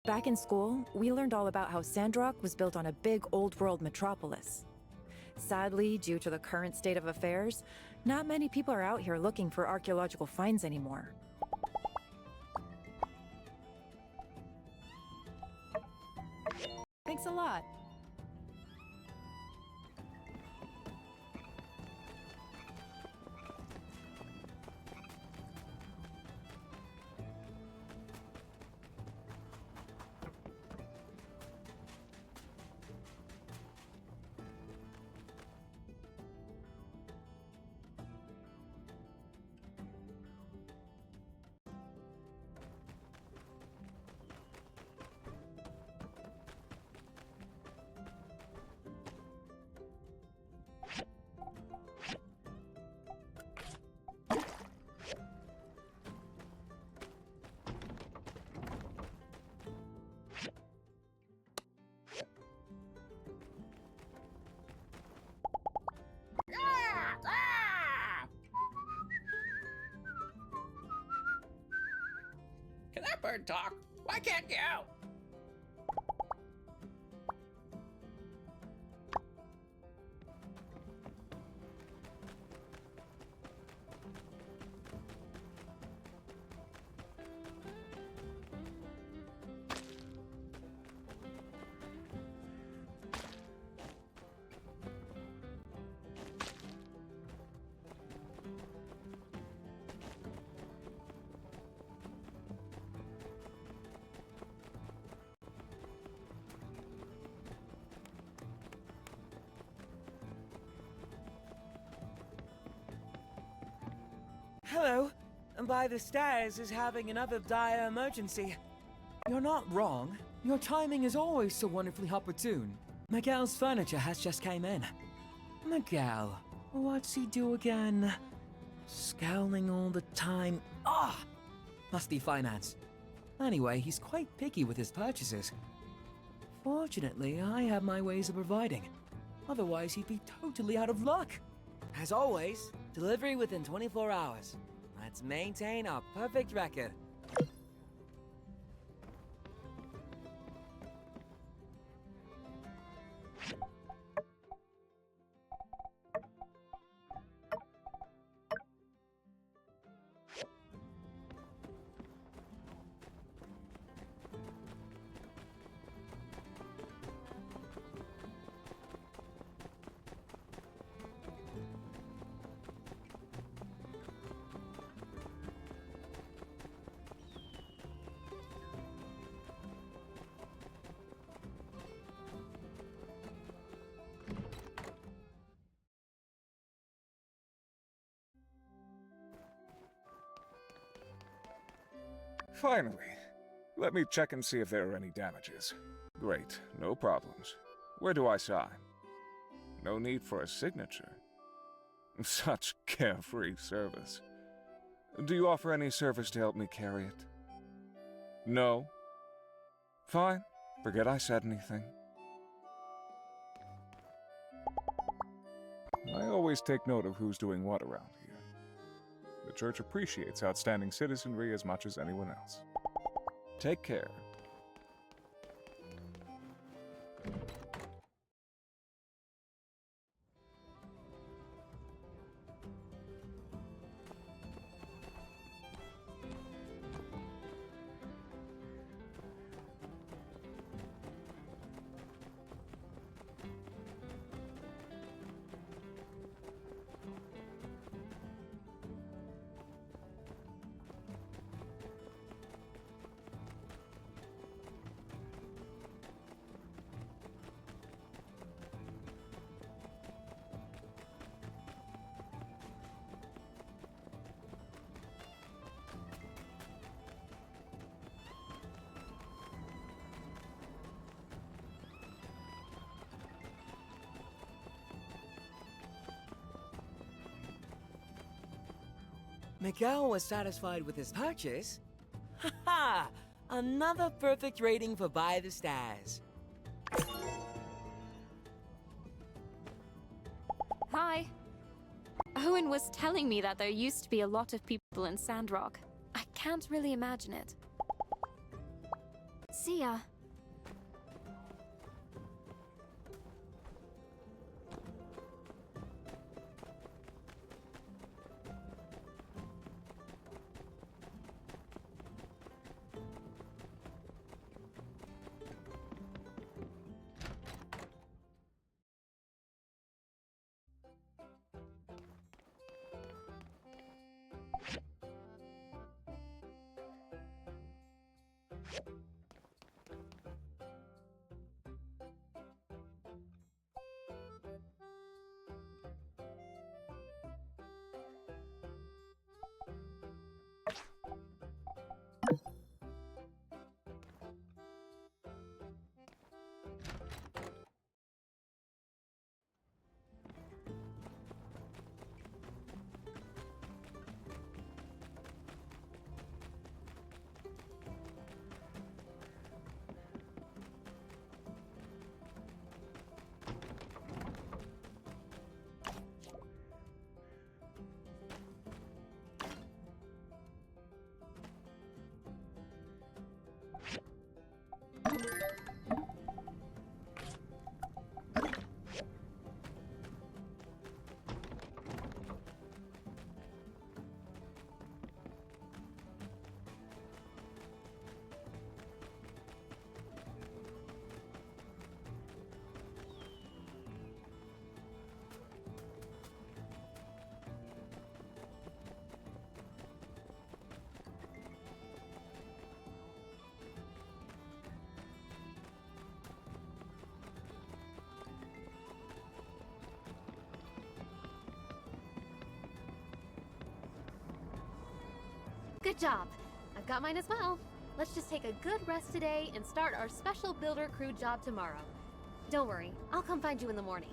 Back in school, we learned all about how Sandrock was built on a big old-world metropolis. Sadly, due to the current state of affairs, not many people are out here looking for archaeological finds anymore. Thanks a lot. Can that bird talk? Why can't you? Hello, By the Stairs is having another dire emergency. You're not wrong. Your timing is always so wonderfully opportune. Miguel's furniture has just came in. Miguel, what's he do again? Scowling all the time. Ah! Must be finance. Anyway, he's quite picky with his purchases. Fortunately, I have my ways of providing. Otherwise, he'd be totally out of luck. As always, delivery within 24 hours. Let's maintain our perfect record. Finally. Let me check and see if there are any damages. Great, no problems. Where do I sign? No need for a signature. Such carefree service. Do you offer any service to help me carry it? No? Fine. Forget I said anything. I always take note of who's doing what around here. The church appreciates outstanding citizenry as much as anyone else. Take care. Miguel was satisfied with his purchase? Ha-ha! Another perfect rating for By the Stairs. Hi. Owen was telling me that there used to be a lot of people in Sandrock. I can't really imagine it. See ya. Good job. I've got mine as well. Let's just take a good rest today and start our special builder crew job tomorrow. Don't worry, I'll come find you in the morning.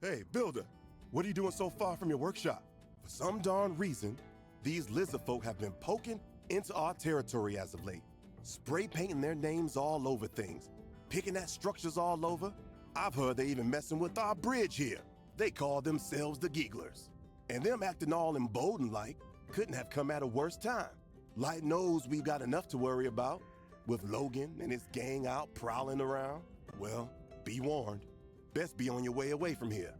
Hey, builder, what are you doing so far from your workshop? For some darn reason, these lizard folk have been poking into our territory as of late, spray painting their names all over things, picking at structures all over. I've heard they even messing with our bridge here. They call themselves the Gigglers. And them acting all emboldened like couldn't have come at a worse time. Light knows we've got enough to worry about, with Logan and his gang out prowling around. Well, be warned. Best be on your way away from here.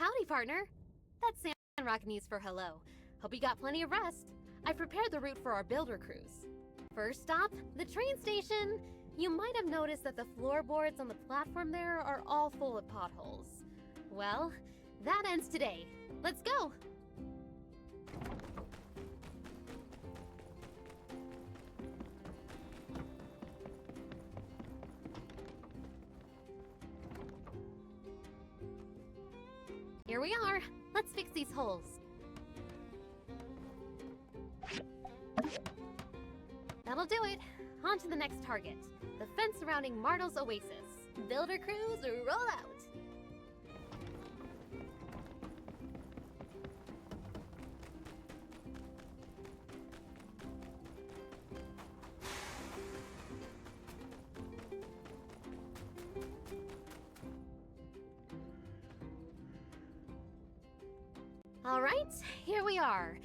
Howdy, partner. That's Sandrock for hello. Hope you got plenty of rest. I've prepared the route for our builder cruise. First stop, the train station. You might have noticed that the floorboards on the platform there are all full of potholes. Well, that ends today. Let's go! Here we are. Let's fix these holes. That'll do it. On to the next target. The fence surrounding Martel's Oasis. Builder crews, roll out! All right, here we are.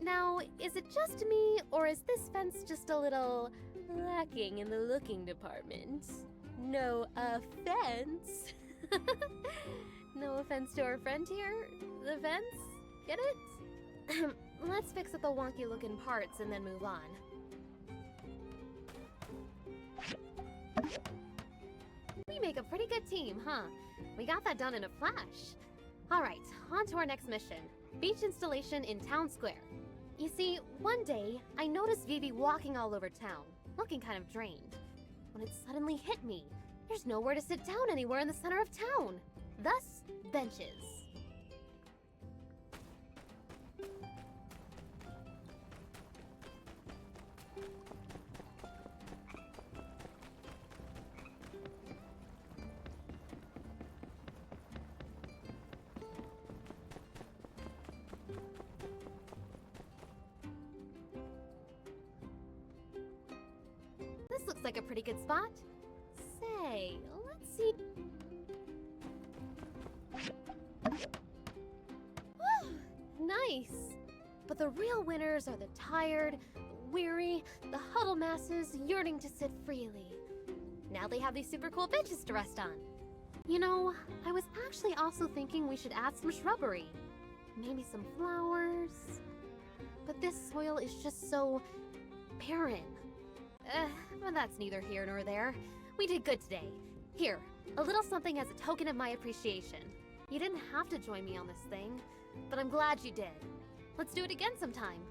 Now, is it just me, or is this fence just a little lacking in the looking department? No offense. No offense to our friend here. The fence? Get it? Let's fix up the wonky looking parts and then move on. We make a pretty good team, huh? We got that done in a flash. All right, on to our next mission. Beach installation in Town Square. You see, one day, I noticed Vivi walking all over town, looking kind of drained. When it suddenly hit me, there's nowhere to sit down anywhere in the center of town. Thus, benches. This looks like a pretty good spot. Say, let's see. Whew, nice. But the real winners are the tired, the weary, the huddle masses yearning to sit freely. Now they have these super cool benches to rest on. You know, I was actually also thinking we should add some shrubbery. Maybe some flowers. But this soil is just so barren. But that's neither here nor there. We did good today. Here, a little something as a token of my appreciation. You didn't have to join me on this thing, but I'm glad you did. Let's do it again sometime.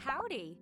Howdy.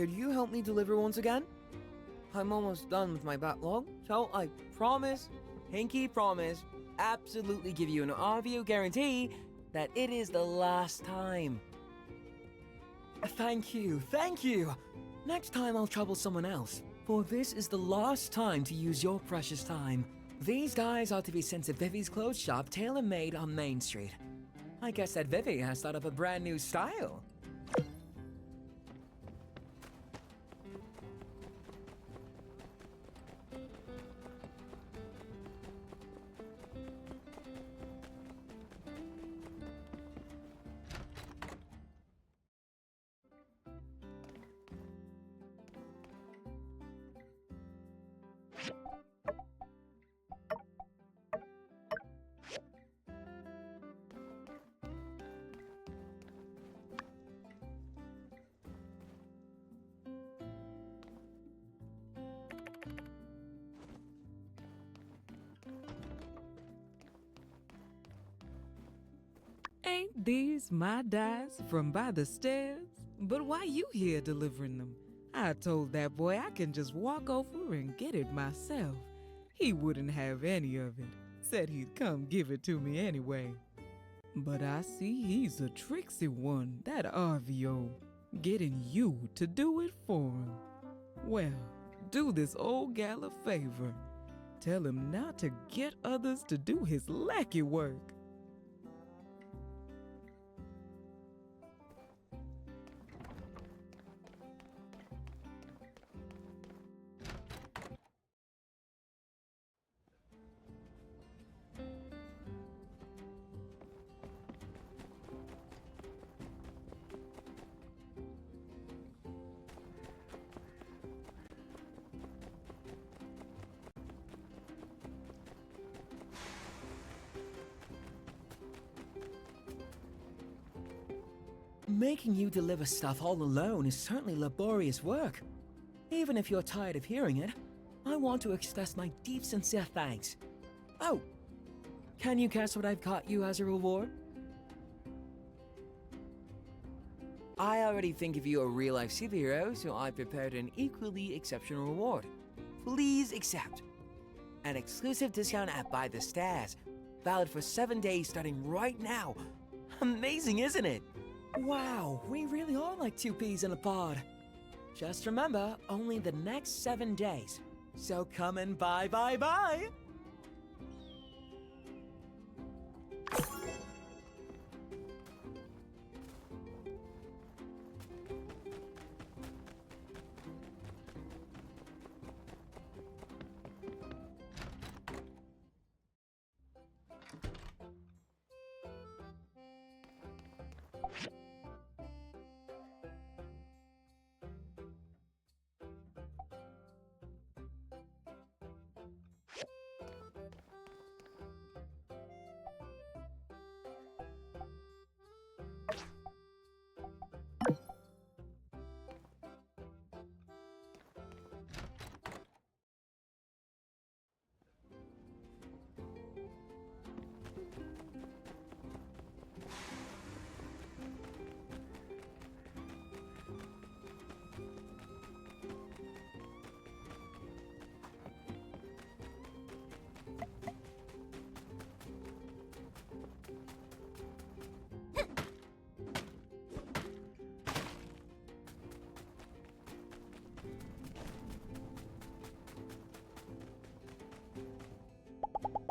could you help me deliver once again? I'm almost done with my backlog, so I promise, pinky promise, absolutely give you an RVO guarantee that it is the last time. Thank you, thank you! Next time I'll trouble someone else, for this is the last time to use your precious time. These guys are to be sent to Vivi's clothes shop, tailor-made on Main Street. I guess that Vivi has thought up a brand new style. Ain't these my dyes from by the stairs? But why you here delivering them? I told that boy I can just walk over and get it myself. He wouldn't have any of it. Said he'd come give it to me anyway. But I see he's a tricksy one, that RVO, getting you to do it for him. Well, do this old gal a favor. Tell him not to get others to do his lackey work. Making you deliver stuff all alone is certainly laborious work. Even if you're tired of hearing it, I want to express my deep, sincere thanks. Oh, can you guess what I've got you as a reward? I already think of you a real-life superhero, so I prepared an equally exceptional reward. Please accept. An exclusive discount at By the Stairs, valid for 7 days starting right now. Amazing, isn't it? Wow, we really are like two peas in a pod. Just remember, only the next 7 days. So come and buy.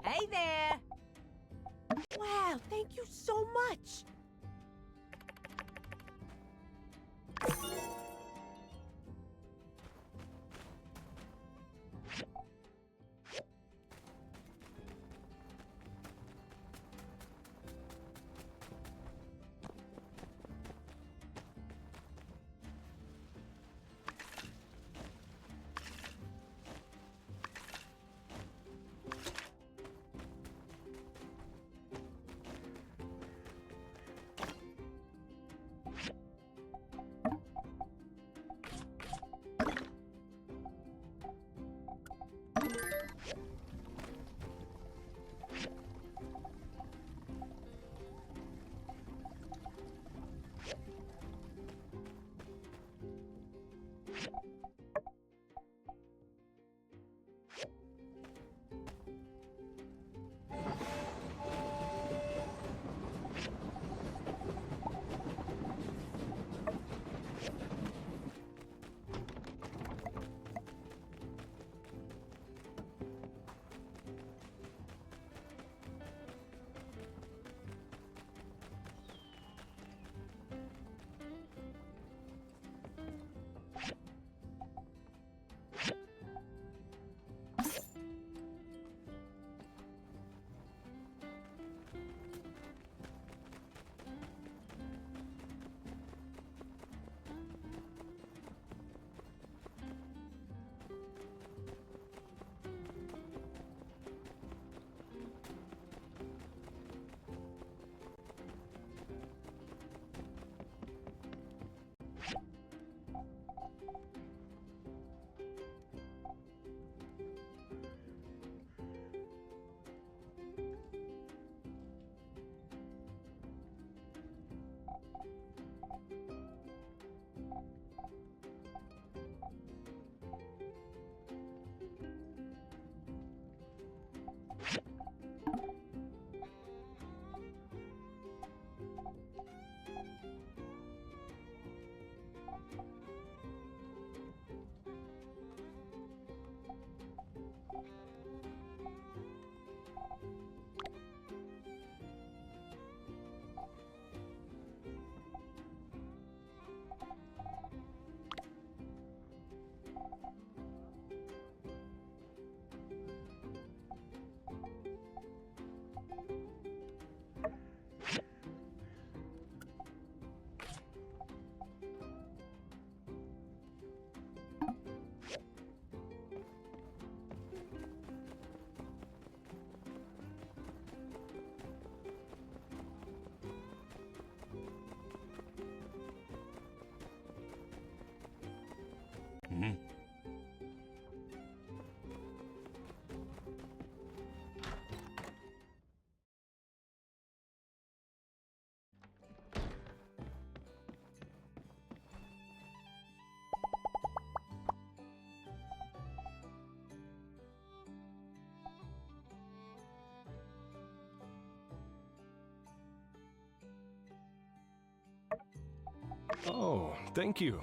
Hey there! Wow, thank you so much! Oh, thank you.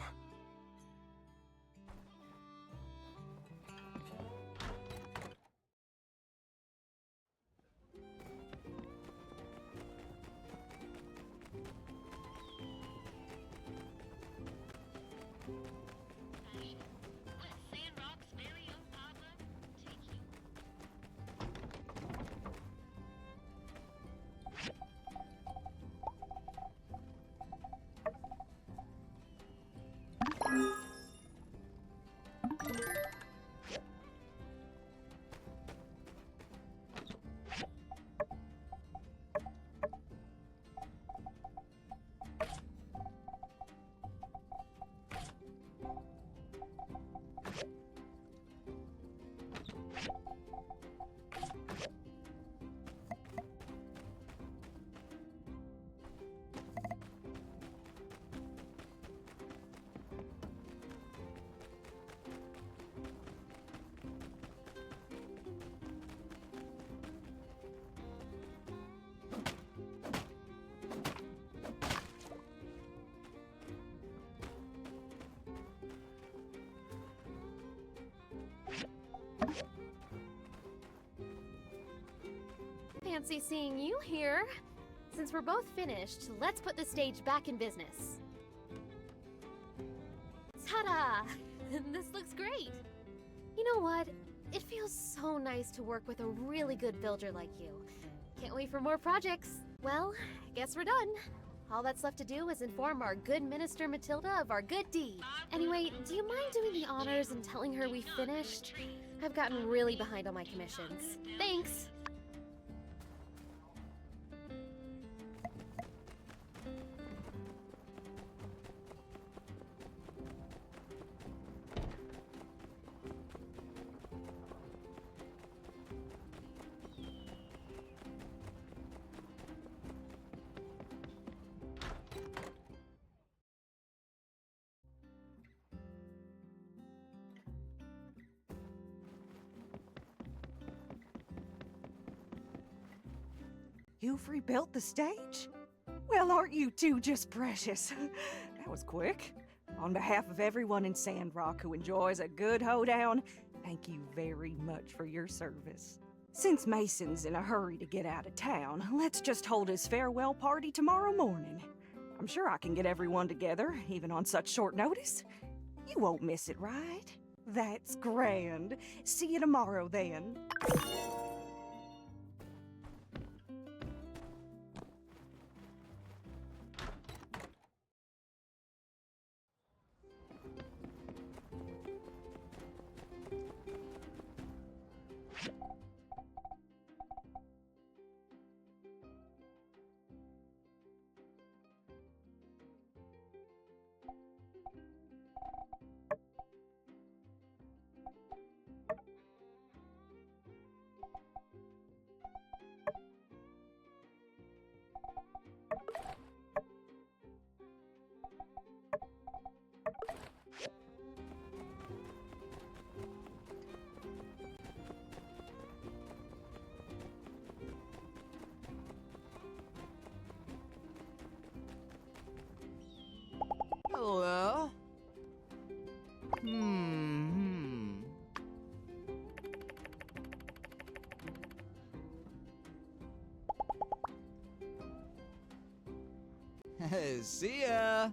Fancy seeing you here. Since we're both finished, let's put the stage back in business. Ta-da! This looks great. You know what? It feels so nice to work with a really good builder like you. Can't wait for more projects. Well, guess we're done. All that's left to do is inform our good Minister Matilda of our good deed. Anyway, do you mind doing the honors and telling her we finished? I've gotten really behind on my commissions. Thanks! You've rebuilt the stage? Well, aren't you two just precious? That was quick. On behalf of everyone in Sandrock who enjoys a good hoedown, thank you very much for your service. Since Mason's in a hurry to get out of town, let's just hold his farewell party tomorrow morning. I'm sure I can get everyone together, even on such short notice. You won't miss it, right? That's grand. See you tomorrow, then. Hello? See ya!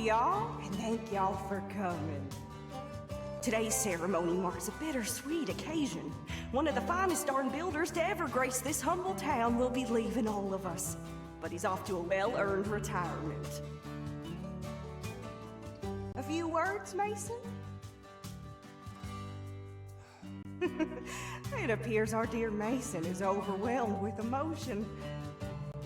y'all, and thank y'all for coming. Today's ceremony marks a bittersweet occasion. One of the finest darn builders to ever grace this humble town will be leaving all of us. But he's off to a well-earned retirement. A few words, Mason? It appears our dear Mason is overwhelmed with emotion.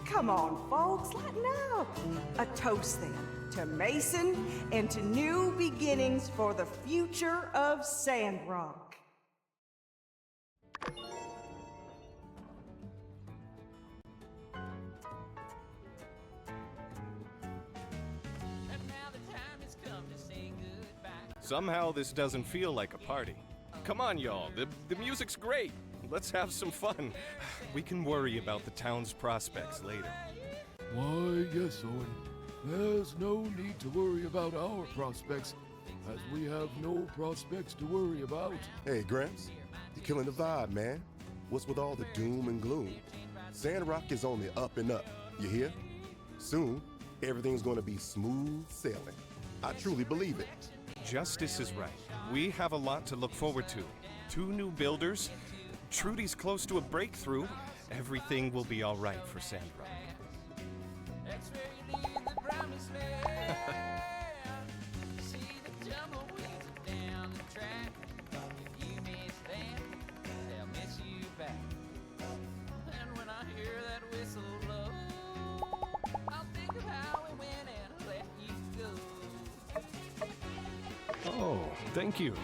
Come on, folks, lighten up. A toast, then, to Mason and to new beginnings for the future of Sandrock. Somehow this doesn't feel like a party. Come on, y'all. The music's great. Let's have some fun. We can worry about the town's prospects later. Why, yes, Owen. There's no need to worry about our prospects, as we have no prospects to worry about. Hey, Gramps, you're killing the vibe, man. What's with all the doom and gloom? Sandrock is on the up and up, you hear? Soon, everything's gonna be smooth sailing. I truly believe it. Justice is right. We have a lot to look forward to. 2 new builders. Trudy's close to a breakthrough. Everything will be all right for Sandrock. Oh, thank you.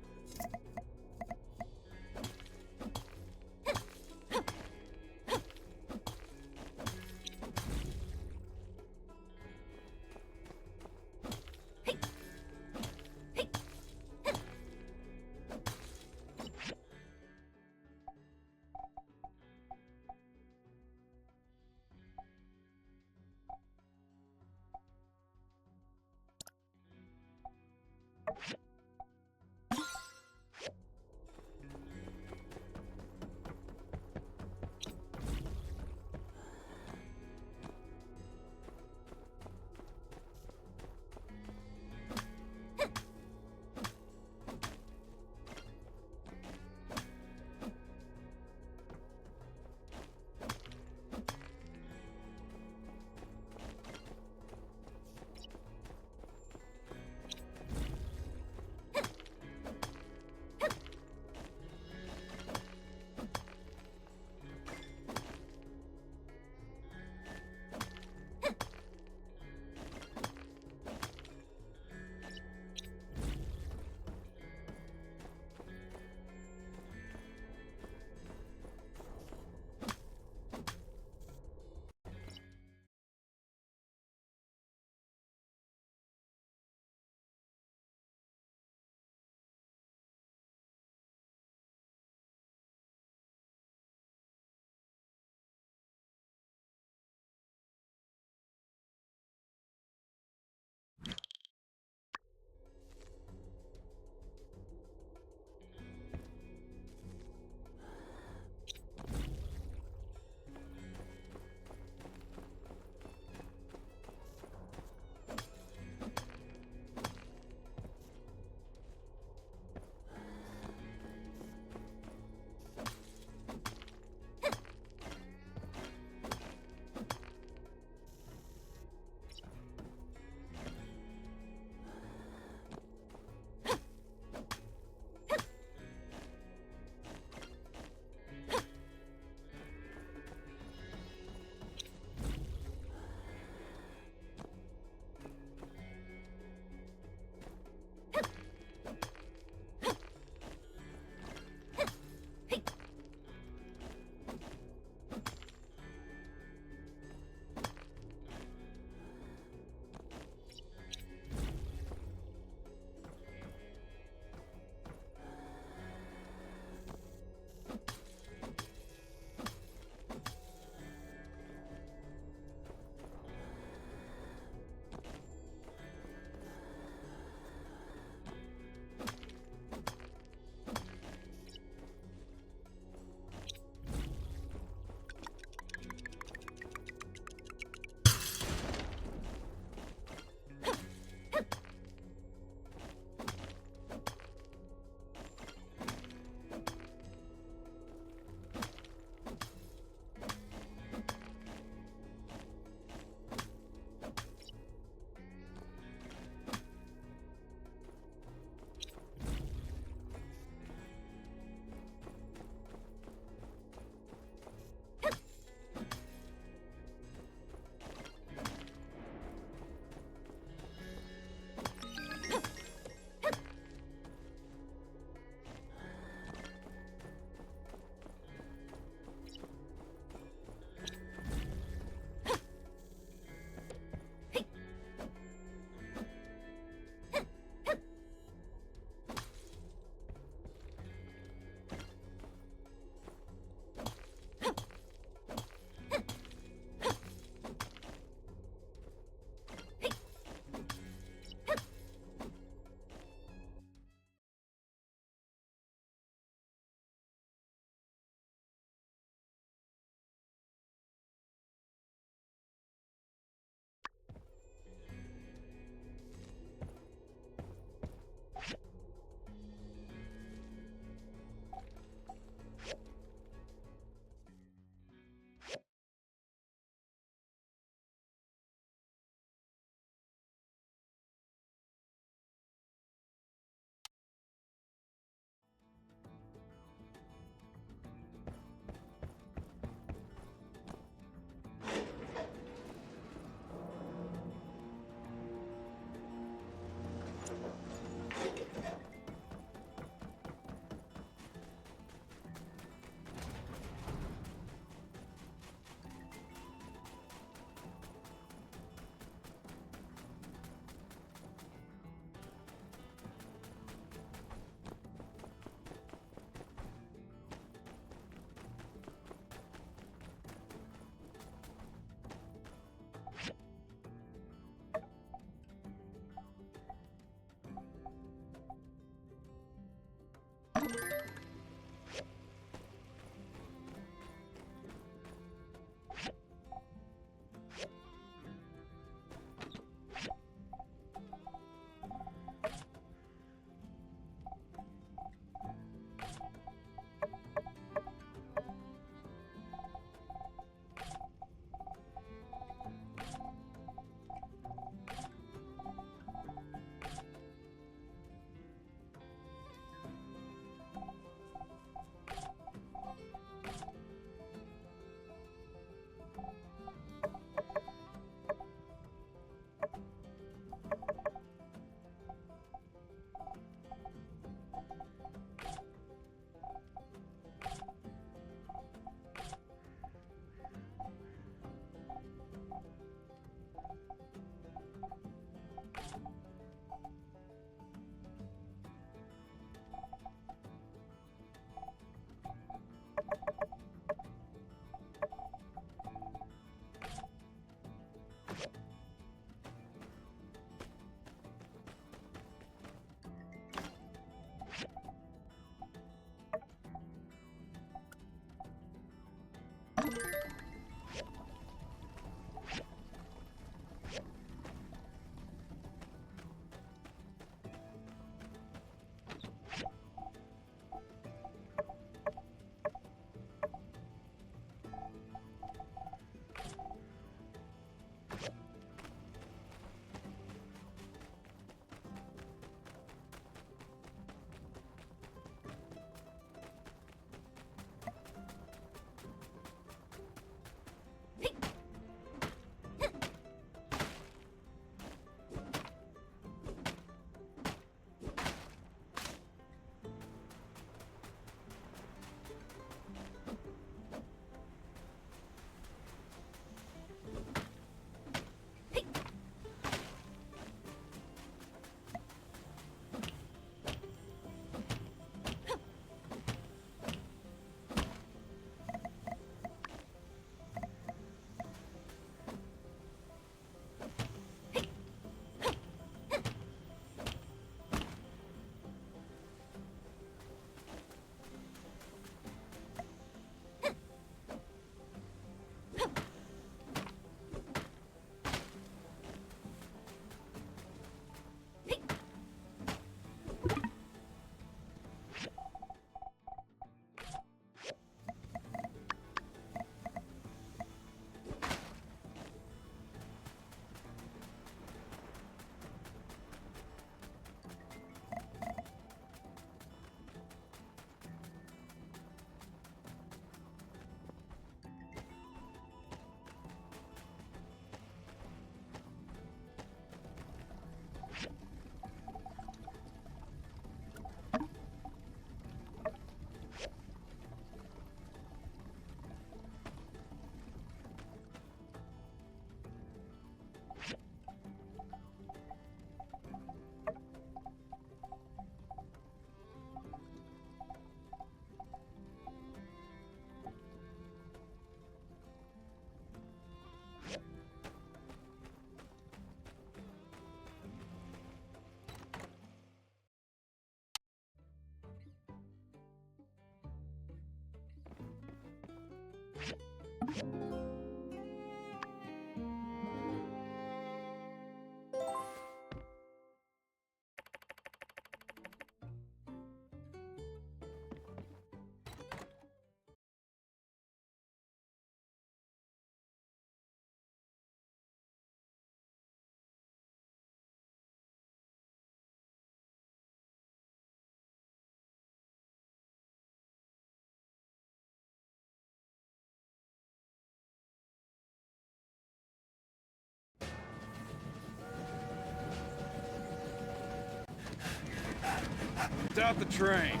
without the train.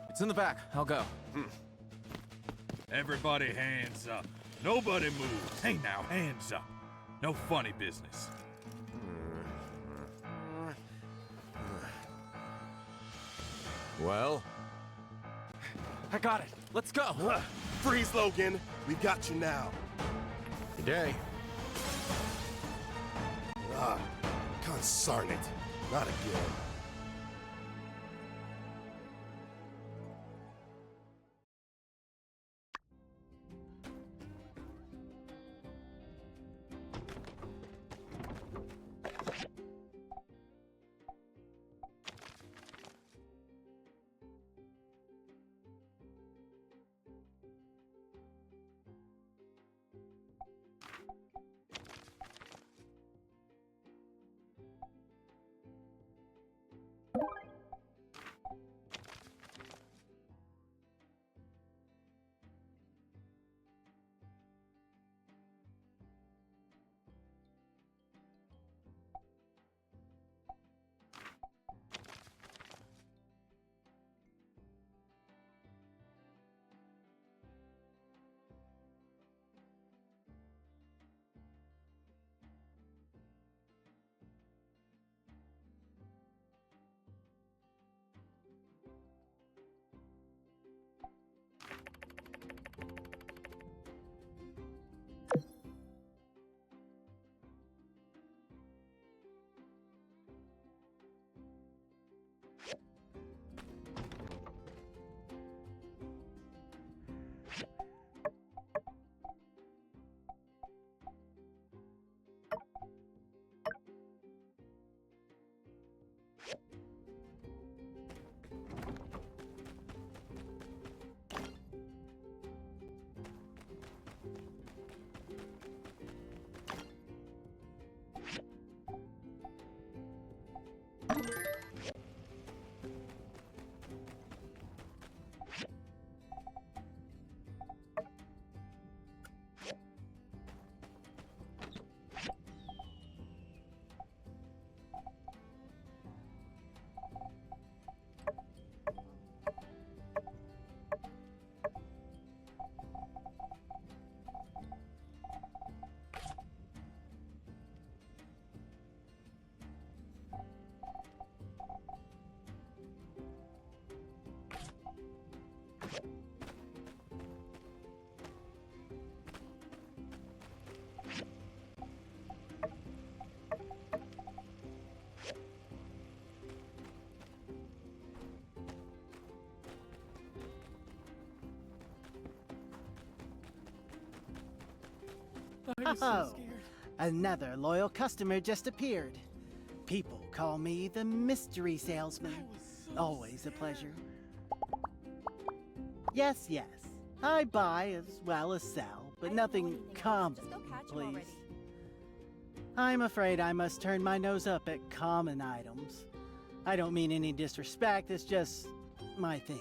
It's in the back. I'll go. Everybody hands up. Nobody moves. Hey now, hands up. No funny business. Well? I got it. Let's go. Freeze, Logan. We've got you now. Good day. Ah, consarn it. Not again. Oh, another loyal customer just appeared. People call me the mystery salesman. Always a pleasure. Yes, yes. I buy as well as sell, but nothing common, please. I'm afraid I must turn my nose up at common items. I don't mean any disrespect, it's just my thing.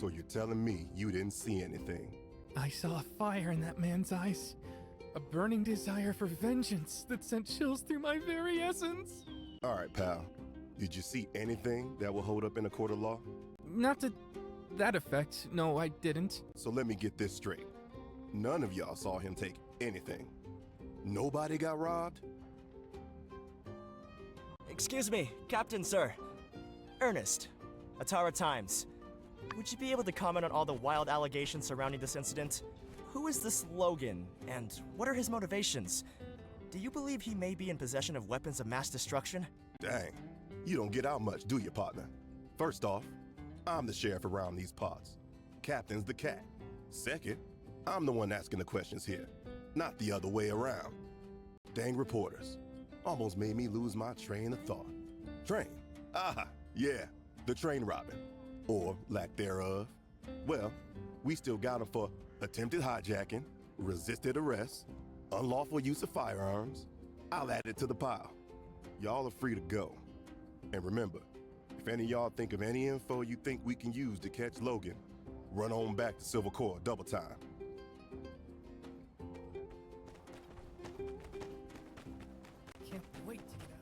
So you're telling me you didn't see anything? I saw a fire in that man's eyes. A burning desire for vengeance that sent chills through my very essence. All right, pal. Did you see anything that will hold up in a court of law? Not to that effect. No, I didn't. So let me get this straight. None of y'all saw him take anything. Nobody got robbed? Excuse me, Captain, sir. Ernest, Atara Times. Would you be able to comment on all the wild allegations surrounding this incident? Who is this Logan, and what are his motivations? Do you believe he may be in possession of weapons of mass destruction? Dang, you don't get out much, do you, partner? First off, I'm the sheriff around these parts. Captain's the cat. Second, I'm the one asking the questions here, not the other way around. Dang reporters. Almost made me lose my train of thought. Train? Ah, yeah, the train robbing. Or lack thereof. Well, we still got him for attempted hijacking, resisted arrest, unlawful use of firearms. I'll add it to the pile. Y'all are free to go. And remember, if any of y'all think of any info you think we can use to catch Logan, run on back to Silver Corps double time. Can't wait to get out.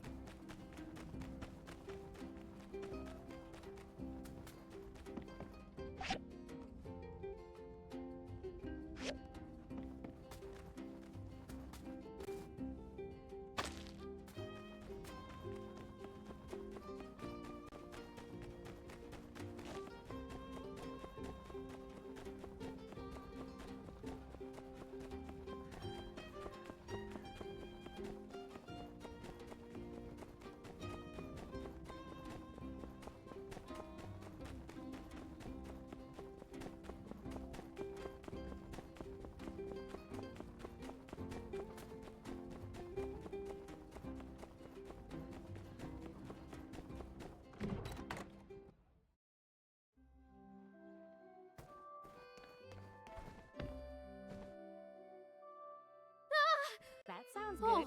That sounds good.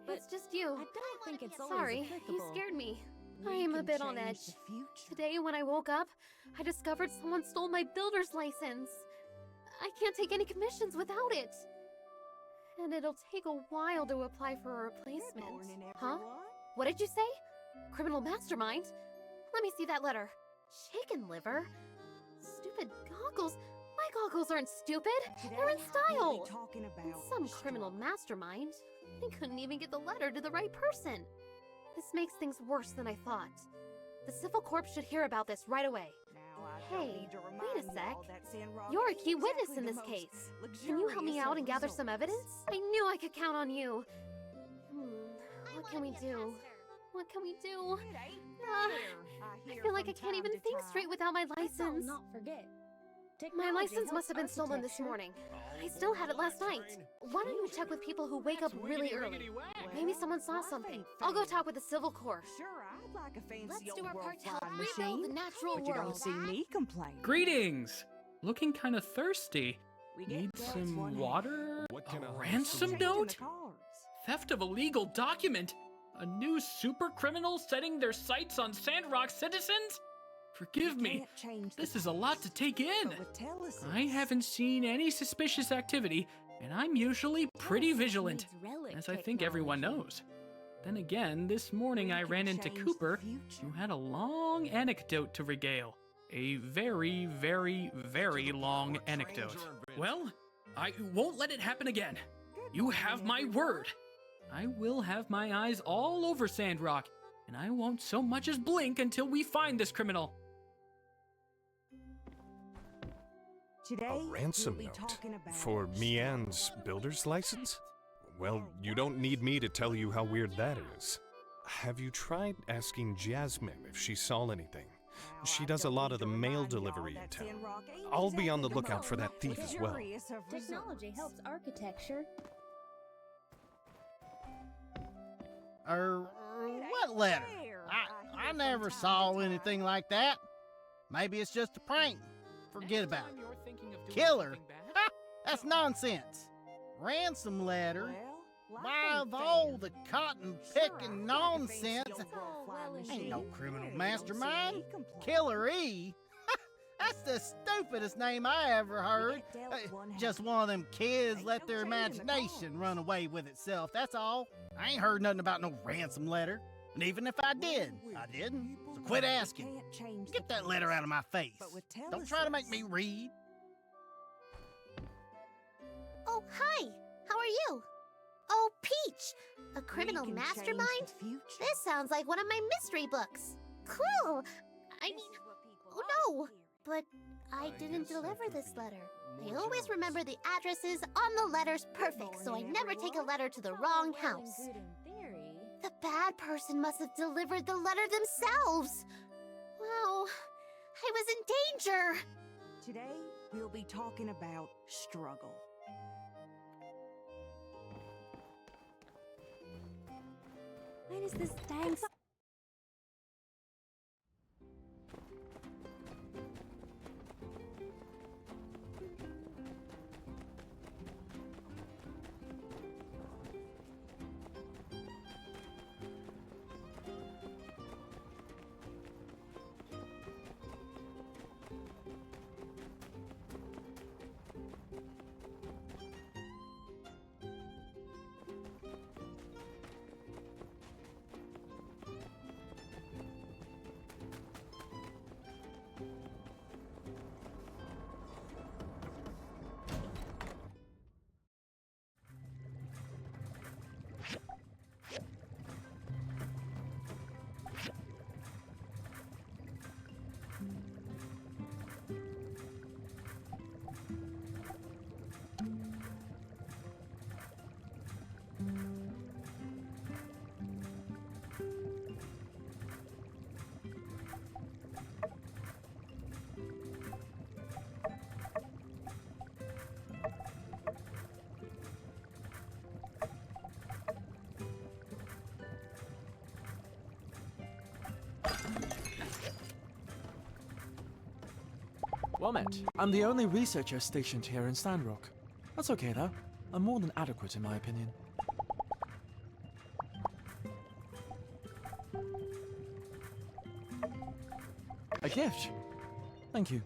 But it's just you. I don't think it's Sorry, you scared me. I am a bit on edge. Today, when I woke up, I discovered someone stole my builder's license. I can't take any commissions without it. And it'll take a while to apply for a replacement. Huh? What did you say? Criminal mastermind? Let me see that letter. Chicken liver? Stupid goggles. My goggles aren't stupid. They're in style. And some criminal mastermind. They couldn't even get the letter to the right person. This makes things worse than I thought. The Civil Corps should hear about this right away. Hey, wait a sec. You're a key witness in this case. Can you help me out and gather some evidence? I knew I could count on you. What can we do? What can we do? I feel like I can't even think straight without my license. Not forget. My license must have been stolen this morning. I still had it last night. Why don't you check with people who wake up really early? Maybe someone saw something. I'll go talk with the Civil Corps. Sure, I'd like a fancy Let's do old our part to help world-flying rebuild machine, the natural but you world. don't see me complain. Greetings! Looking kinda thirsty. Need some water? A ransom note? Theft of a legal document? A new super criminal setting their sights on Sandrock citizens? Forgive me, this is a lot to take in. I haven't seen any suspicious activity, and I'm usually pretty vigilant, as I think everyone knows. Then again, this morning I ran into Cooper, who had a long anecdote to regale. A very, very, very long anecdote. Well, I won't let it happen again. You have my word. I will have my eyes all over Sandrock, and I won't so much as blink until we find this criminal. A ransom note? For Mian's builder's license? Well, you don't need me to tell you how weird that is. Have you tried asking Jasmine if she saw anything? She does a lot of the mail delivery in town. I'll be on the lookout for that thief as well. Technology helps architecture. What letter? I never saw anything like that. Maybe it's just a prank. Forget about it. Killer? Ha! That's nonsense. Ransom letter? Why, of all the cotton-picking nonsense, ain't no criminal mastermind. Killer E? That's the stupidest name I ever heard. Just one of them kids let their imagination run away with itself, that's all. I ain't heard nothing about no ransom letter. And even if I did, I didn't. So quit asking. Get that letter out of my face. Don't try to make me read. Oh, hi. How are you? Oh, Peach. A criminal mastermind? This sounds like one of my mystery books. Cool. I mean, oh no. But I didn't deliver this letter. I always remember the addresses on the letters perfect, so I never take a letter to the wrong house. The bad person must have delivered the letter themselves. Wow, I was in danger. Today, we'll be talking about struggle. When is this dang Well met. I'm the only researcher stationed here in Sandrock. That's okay though. I'm more than adequate in my opinion. A gift? Thank you.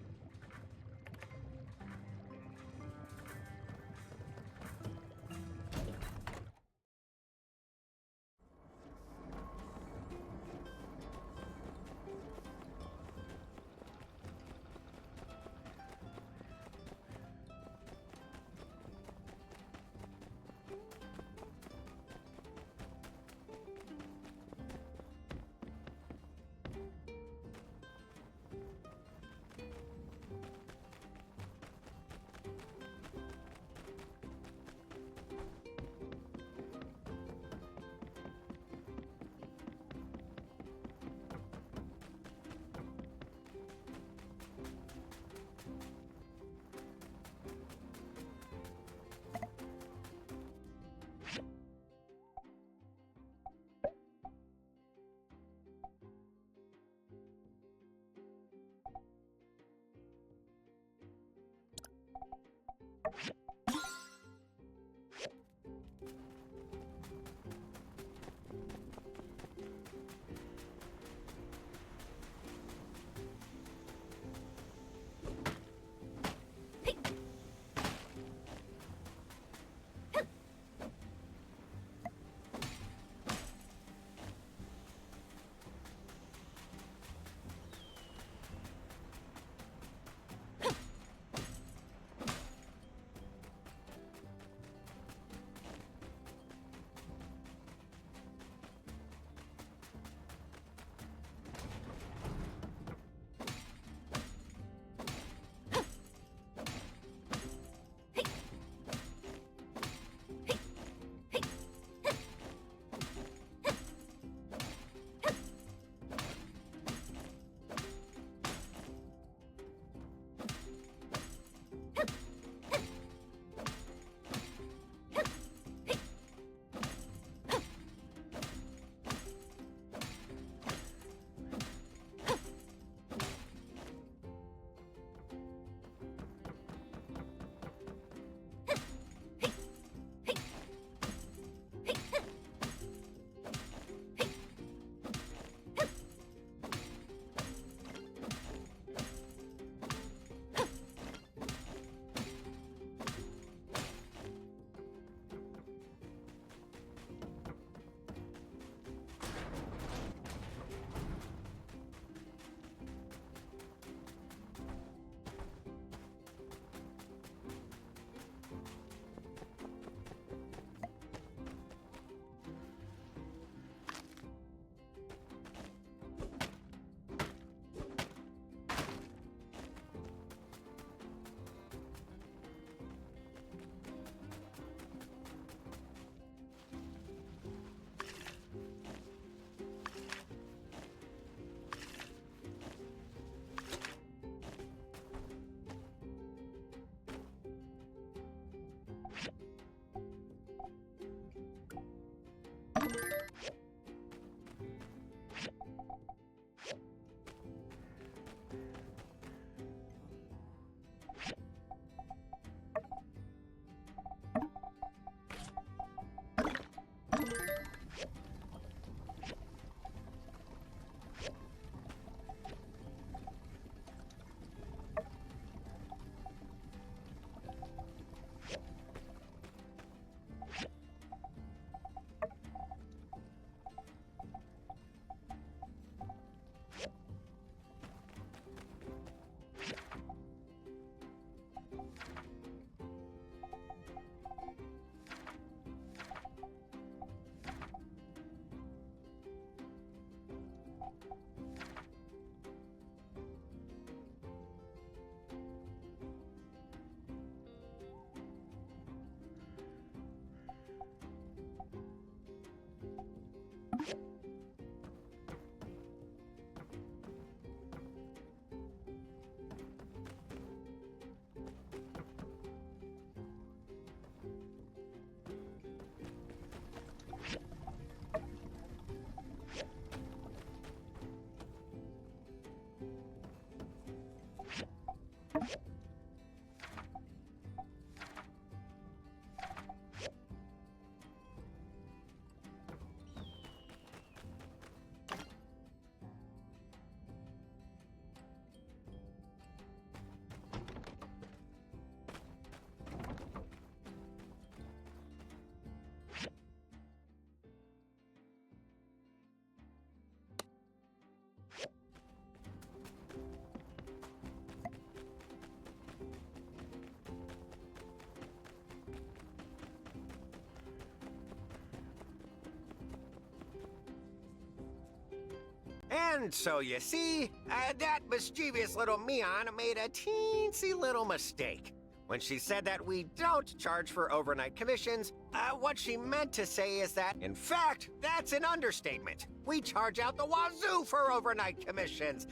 And so you see, that mischievous little Mian made a teensy little mistake. When she said that we don't charge for overnight commissions, what she meant to say is that, in fact, that's an understatement. We charge out the wazoo for overnight commissions.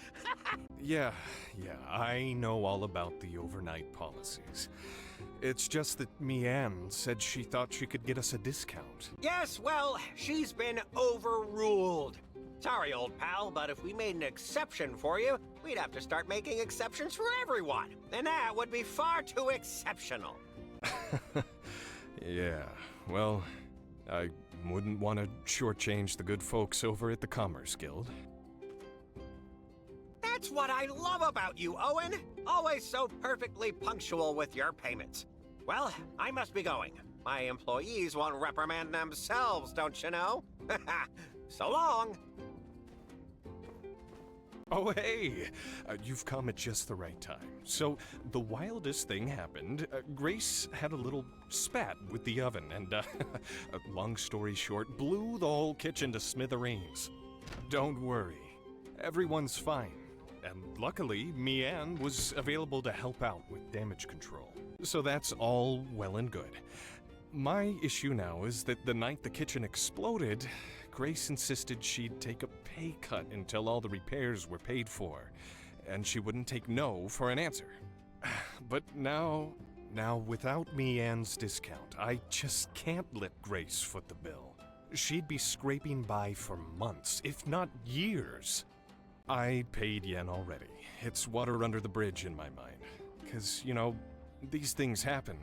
Yeah, I know all about the overnight policies. It's just that Mian said she thought she could get us a discount. Yes, well, she's been overruled. Sorry, old pal, but if we made an exception for you, we'd have to start making exceptions for everyone. And that would be far too exceptional. Yeah, well, I wouldn't want to shortchange the good folks over at the Commerce Guild. That's what I love about you, Owen. Always so perfectly punctual with your payments. Well, I must be going. My employees won't reprimand themselves, don't you know? So long. Oh, hey! You've come at just the right time. So, the wildest thing happened. Grace had a little spat with the oven and, long story short, blew the whole kitchen to smithereens. Don't worry. Everyone's fine. And luckily, Mian was available to help out with damage control. So that's all well and good. My issue now is that the night the kitchen exploded, Grace insisted she'd take a pay cut until all the repairs were paid for, and she wouldn't take no for an answer. But now without Mian's discount, I just can't let Grace foot the bill. She'd be scraping by for months, if not years. I paid Yen already. It's water under the bridge in my mind. 'Cause, you know, these things happen.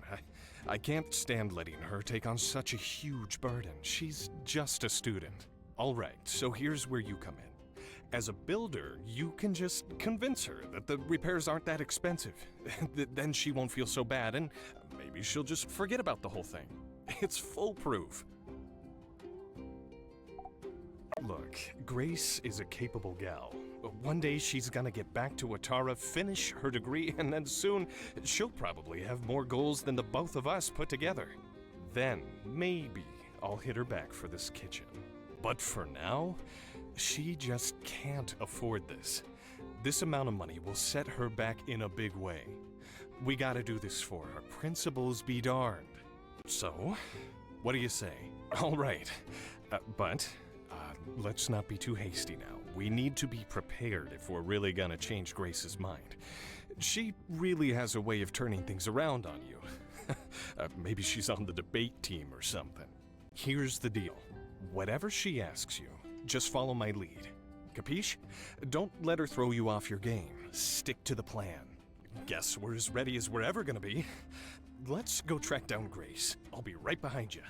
I can't stand letting her take on such a huge burden. She's just a student. All right, so here's where you come in. As a builder, you can just convince her that the repairs aren't that expensive. Then she won't feel so bad, and maybe she'll just forget about the whole thing. It's foolproof. Look, Grace is a capable gal. One day she's gonna get back to Atara, finish her degree, and then soon she'll probably have more goals than the both of us put together. Then maybe I'll hit her back for this kitchen. But for now, she just can't afford this. This amount of money will set her back in a big way. We gotta do this for her. Principles be darned. So, what do you say? All right, but let's not be too hasty now. We need to be prepared if we're really gonna change Grace's mind. She really has a way of turning things around on you. Maybe she's on the debate team or something. Here's the deal. Whatever she asks you, just follow my lead. Capiche? Don't let her throw you off your game. Stick to the plan. Guess we're as ready as we're ever gonna be. Let's go track down Grace. I'll be right behind you.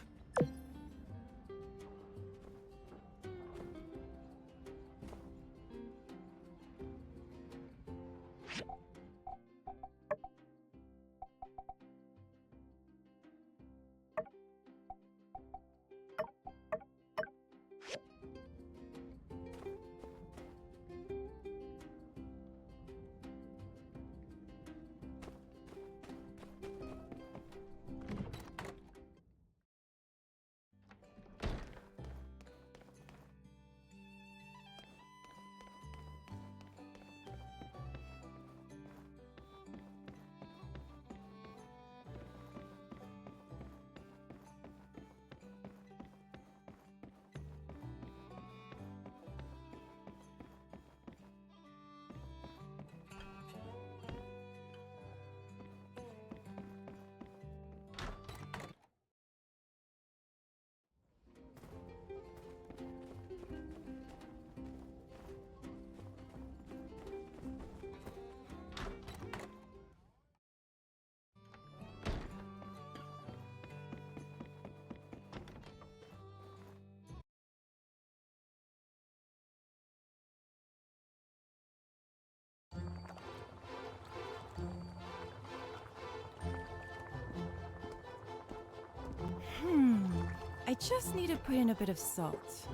I just need to put in a bit of salt.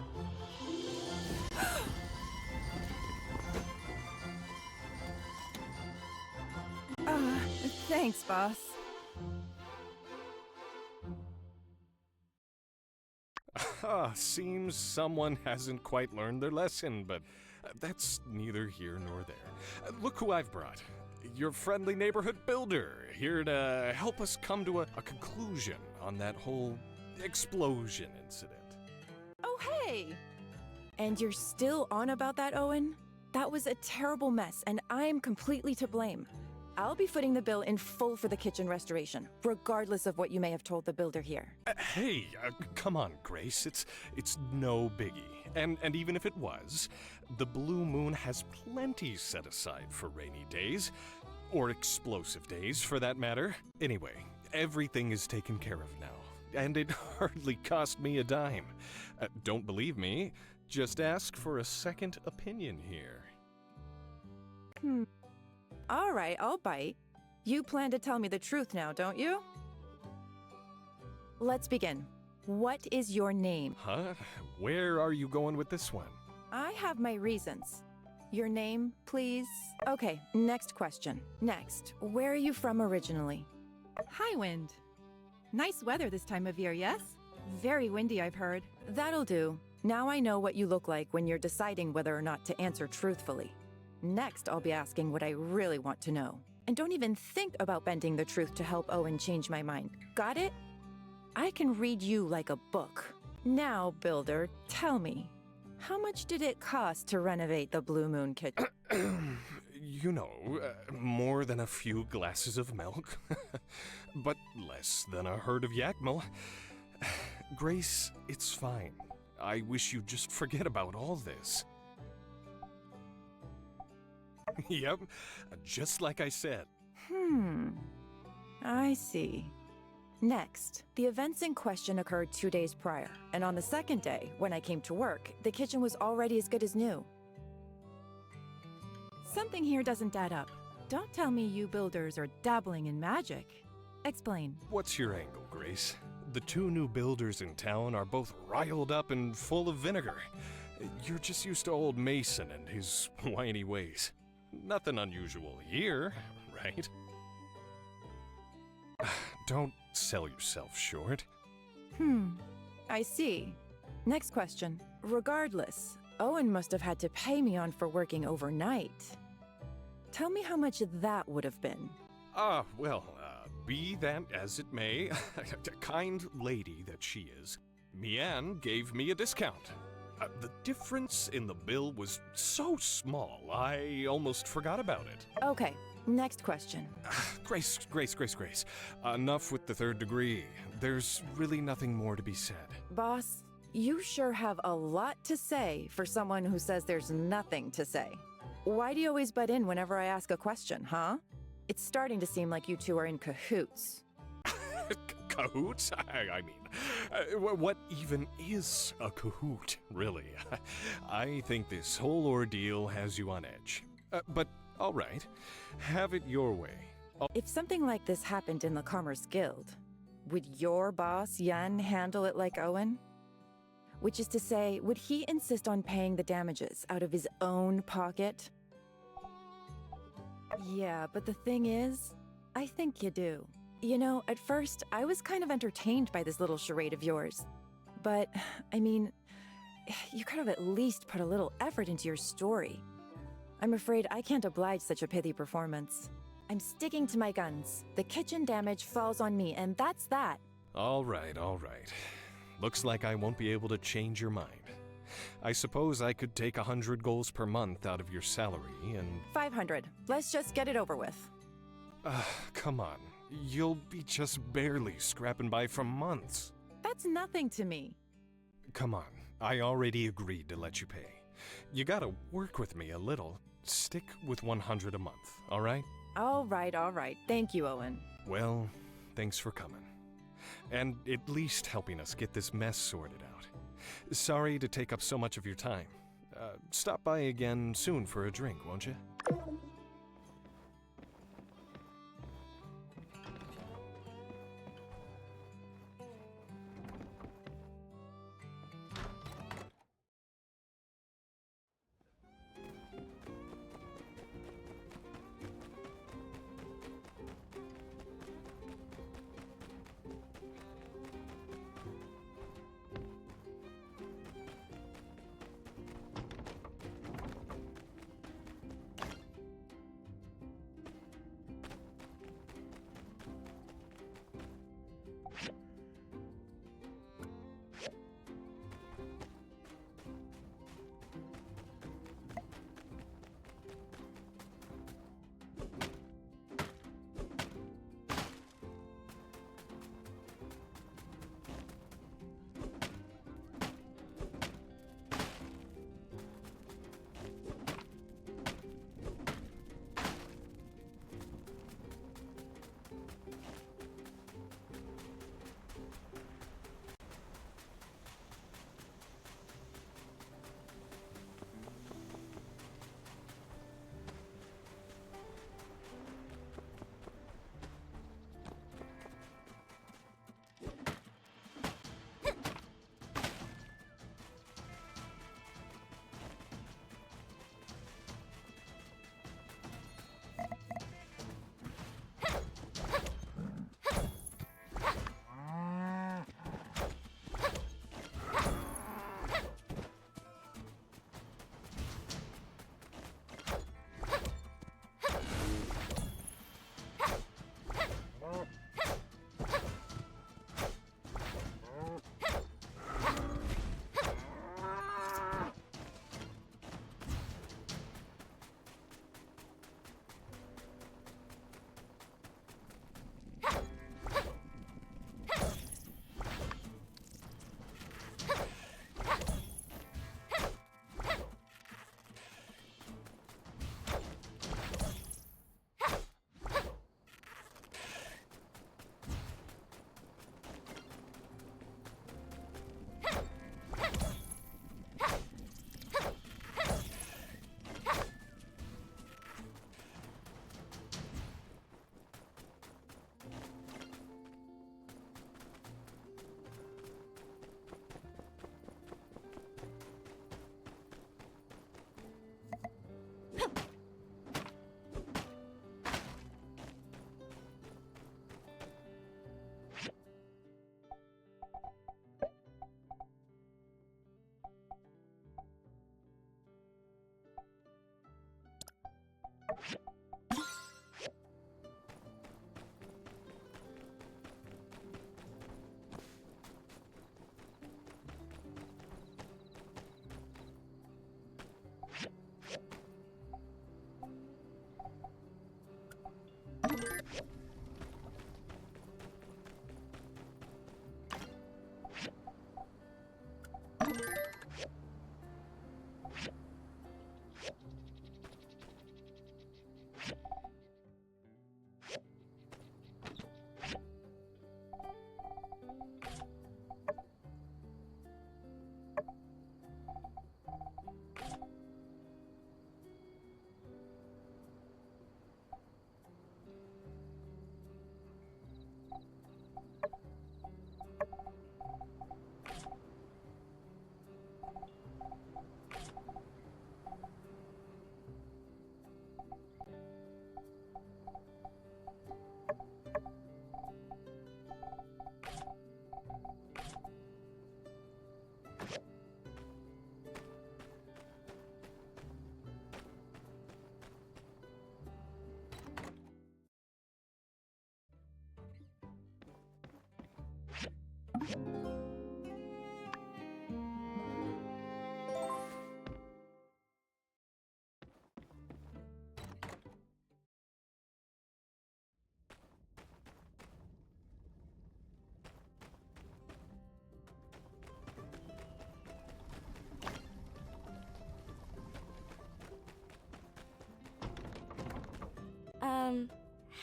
Thanks, boss. Seems someone hasn't quite learned their lesson, but That's neither here nor there. Look who I've brought. Your friendly neighborhood builder, here to help us come to a conclusion on that whole explosion incident. Oh, hey! And you're still on about that, Owen? That was a terrible mess, and I'm completely to blame. I'll be footing the bill in full for the kitchen restoration, regardless of what you may have told the builder here. Hey, come on, Grace. It's no biggie. And even if it was, the Blue Moon has plenty set aside for rainy days. Or explosive days, for that matter. Anyway, everything is taken care of now. And it hardly cost me a dime. Don't believe me? Just ask for a second opinion here. All right, I'll bite. You plan to tell me the truth now, don't you? Let's begin. What is your name? Huh? Where are you going with this one? I have my reasons. Your name, please? Okay, next question. Next, where are you from originally? Highwind. Nice weather this time of year, yes? Very windy, I've heard. That'll do. Now I know what you look like when you're deciding whether or not to answer truthfully. Next, I'll be asking what I really want to know. And don't even think about bending the truth to help Owen change my mind. Got it? I can read you like a book. Now, Builder, tell me, how much did it cost to renovate the Blue Moon kitchen? You know, more than a few glasses of milk. But less than a herd of yakmel. Grace, it's fine. I wish you'd just forget about all this. Yep, just like I said. I see. Next, the events in question occurred 2 days prior, and on the second day, when I came to work, the kitchen was already as good as new. Something here doesn't add up. Don't tell me you builders are dabbling in magic. Explain. What's your angle, Grace? The two new builders in town are both riled up and full of vinegar. You're just used to old Mason and his whiny ways. Nothing unusual here, right? Don't sell yourself short. I see. Next question. Regardless, Owen must have had to pay me on for working overnight. Tell me how much that would have been. Be that as it may, a kind lady that she is, Mian gave me a discount. The difference in the bill was so small, I almost forgot about it. Okay, next question. Grace. Enough with the third degree. There's really nothing more to be said. Boss, you sure have a lot to say for someone who says there's nothing to say. Why do you always butt in whenever I ask a question, huh? It's starting to seem like you two are in cahoots. Cahoots? I mean, what even is a cahoot, really? I think this whole ordeal has you on edge. But, all right, have it your way. If something like this happened in the Commerce Guild, would your boss, Yan, handle it like Owen? Which is to say, would he insist on paying the damages out of his own pocket? Yeah, but the thing is, I think you do. You know, at first, I was kind of entertained by this little charade of yours. But, I mean, you could have at least put a little effort into your story. I'm afraid I can't oblige such a pithy performance. I'm sticking to my guns. The kitchen damage falls on me, and that's that. All right. Looks like I won't be able to change your mind. I suppose I could take 100 goals per month out of your salary and... 500. Let's just get it over with. Come on. You'll be just barely scrapping by for months. That's nothing to me. Come on. I already agreed to let you pay. You gotta work with me a little. Stick with 100 a month, all right? All right. Thank you, Owen. Well, thanks for coming. And at least helping us get this mess sorted out. Sorry to take up so much of your time. Stop by again soon for a drink, won't you?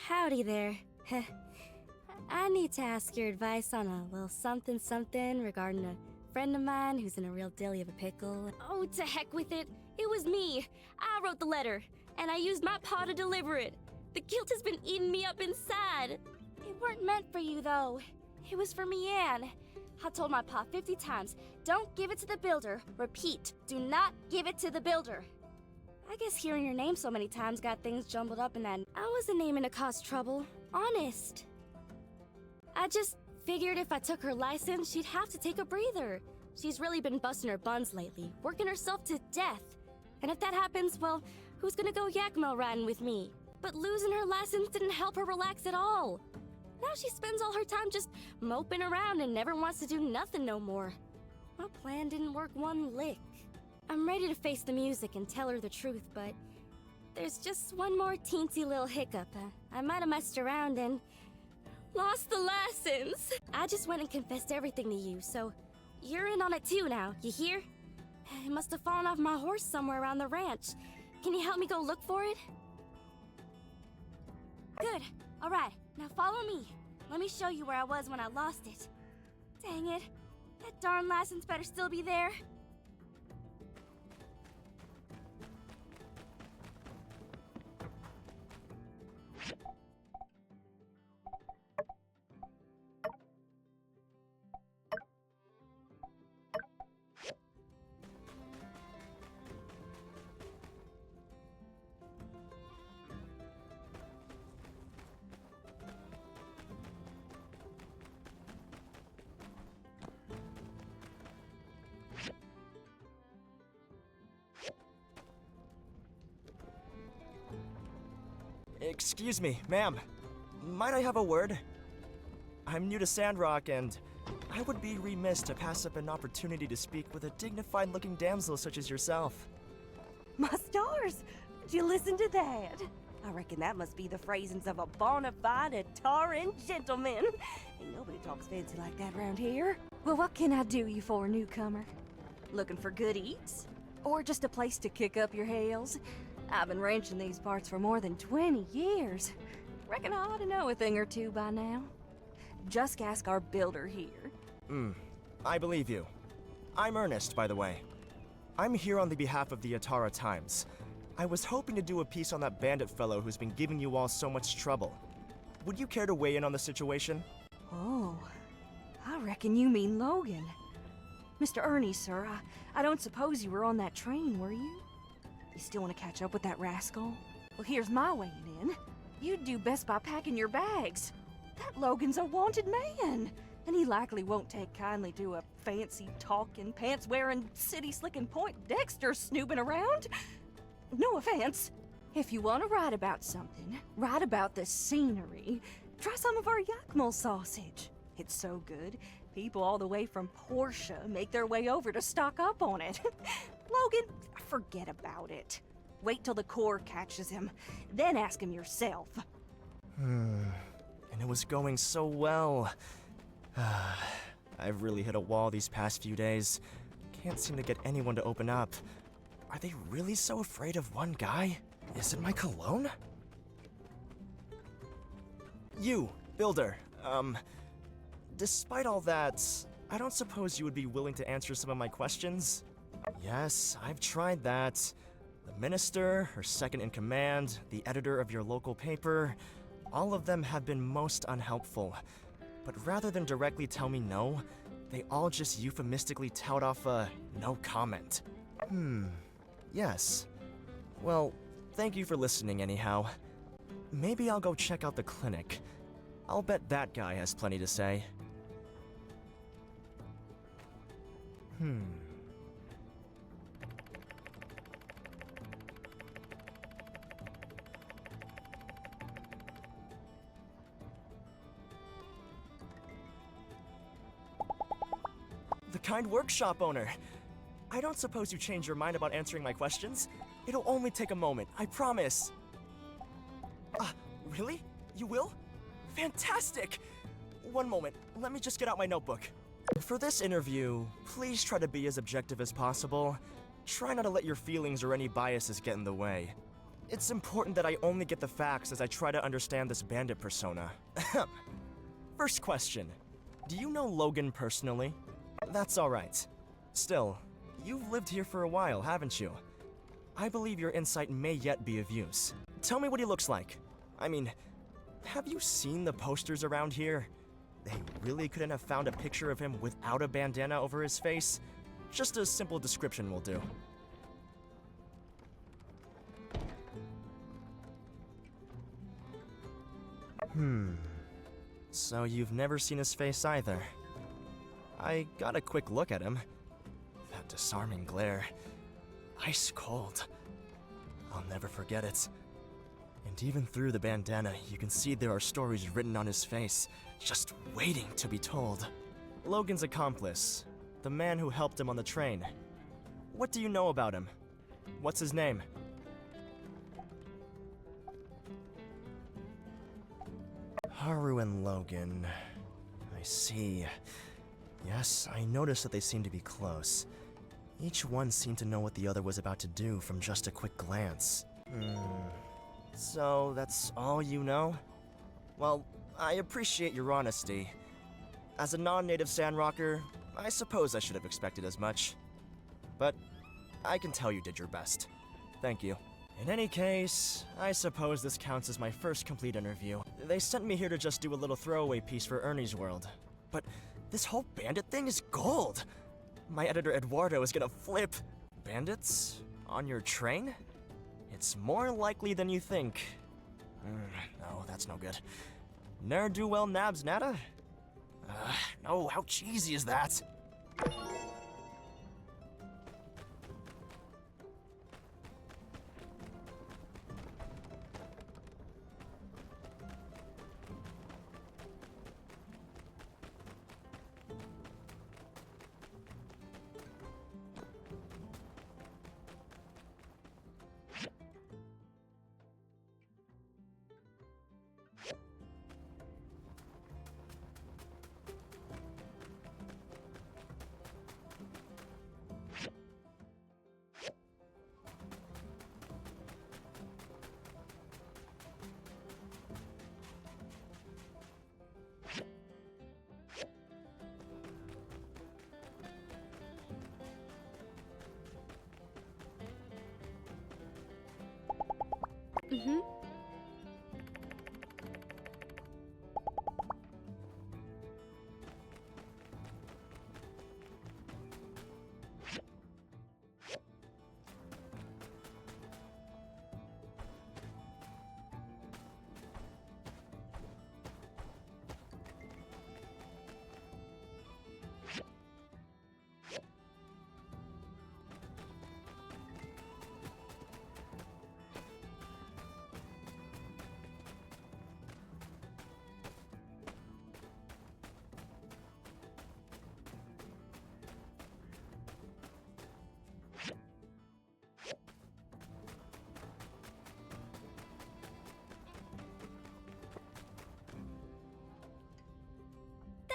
Howdy there. I need to ask your advice on a little something regarding a friend of mine who's in a real dilly of a pickle. Oh, to heck with it. It was me. I wrote the letter, and I used my paw to deliver it. The guilt has been eating me up inside. It weren't meant for you, though. It was for Mianne. I told my pa 50 times, don't give it to the builder. Repeat, do not give it to the builder. I guess hearing your name so many times got things jumbled up in that. I wasn't aiming to cause trouble. Honest. I just figured if I took her license, she'd have to take a breather. She's really been busting her buns lately, working herself to death. And if that happens, well, who's gonna go Yakmo riding with me? But losing her license didn't help her relax at all. Now she spends all her time just moping around and never wants to do nothing no more. My plan didn't work one lick. I'm ready to face the music and tell her the truth, but there's just one more teensy little hiccup. I might have messed around and lost the license. I just went and confessed everything to you, so you're in on it too now, you hear? It must have fallen off my horse somewhere around the ranch. Can you help me go look for it? Good. All right, now follow me. Let me show you where I was when I lost it. Dang it. That darn license better still be there. Excuse me, ma'am. Might I have a word? I'm new to Sandrock, and I would be remiss to pass up an opportunity to speak with a dignified-looking damsel such as yourself. My stars! Did you listen to that? I reckon that must be the phrasings of a bona fide Ataran gentleman. Ain't nobody talks fancy like that around here. Well, what can I do you for, newcomer? Looking for good eats? Or just a place to kick up your heels? I've been ranching these parts for more than 20 years. Reckon I ought to know a thing or two by now. Just ask our builder here. I believe you. I'm Ernest, by the way. I'm here on the behalf of the Atara Times. I was hoping to do a piece on that bandit fellow who's been giving you all so much trouble. Would you care to weigh in on the situation? Oh, I reckon you mean Logan. Mr. Ernie, sir, I don't suppose you were on that train, were you? You still want to catch up with that rascal? Well, here's my weighing in. You'd do best by packing your bags. That Logan's a wanted man, and he likely won't take kindly to a fancy-talking, pants-wearing, city-slicking Point Dexter snooping around. No offense. If you want to write about something, write about the scenery. Try some of our Yakmul sausage. It's so good, people all the way from Portia make their way over to stock up on it. Logan, forget about it. Wait till the Corps catches him, then ask him yourself. And it was going so well. I've really hit a wall these past few days. Can't seem to get anyone to open up. Are they really so afraid of one guy? Is it my cologne? You, builder, despite all that, I don't suppose you would be willing to answer some of my questions? Yes, I've tried that. The minister, her second in command, the editor of your local paper, all of them have been most unhelpful. But rather than directly tell me no, they all just euphemistically tout off a no comment. Yes. Well, thank you for listening anyhow. Maybe I'll go check out the clinic. I'll bet that guy has plenty to say. The kind workshop owner. I don't suppose you changed your mind about answering my questions? It'll only take a moment, I promise. Really? You will? Fantastic! One moment, let me just get out my notebook. For this interview, please try to be as objective as possible. Try not to let your feelings or any biases get in the way. it's important that I only get the facts as I try to understand this bandit persona. First question. Do you know Logan personally? That's alright. Still, you've lived here for a while, haven't you? I believe your insight may yet be of use. Tell me what he looks like. I mean, have you seen the posters around here? They really couldn't have found a picture of him without a bandana over his face? Just a simple description will do. So you've never seen his face either. I got a quick look at him. That disarming glare. Ice cold. I'll never forget it. And even through the bandana, you can see there are stories written on his face, just waiting to be told. Logan's accomplice, the man who helped him on the train. What do you know about him? What's his name? Haru and Logan. I see. Yes, I noticed that they seemed to be close. Each one seemed to know what the other was about to do from just a quick glance. So that's all you know? Well, I appreciate your honesty. As a non-native Sandrocker, I suppose I should have expected as much. But I can tell you did your best. Thank you. In any case, I suppose this counts as my first complete interview. They sent me here to just do a little throwaway piece for Ernie's World. But this whole bandit thing is gold! My editor Eduardo is gonna flip. Bandits? On your train? It's more likely than you think. No, that's no good. Ne'er do well nabs nada? No, how cheesy is that?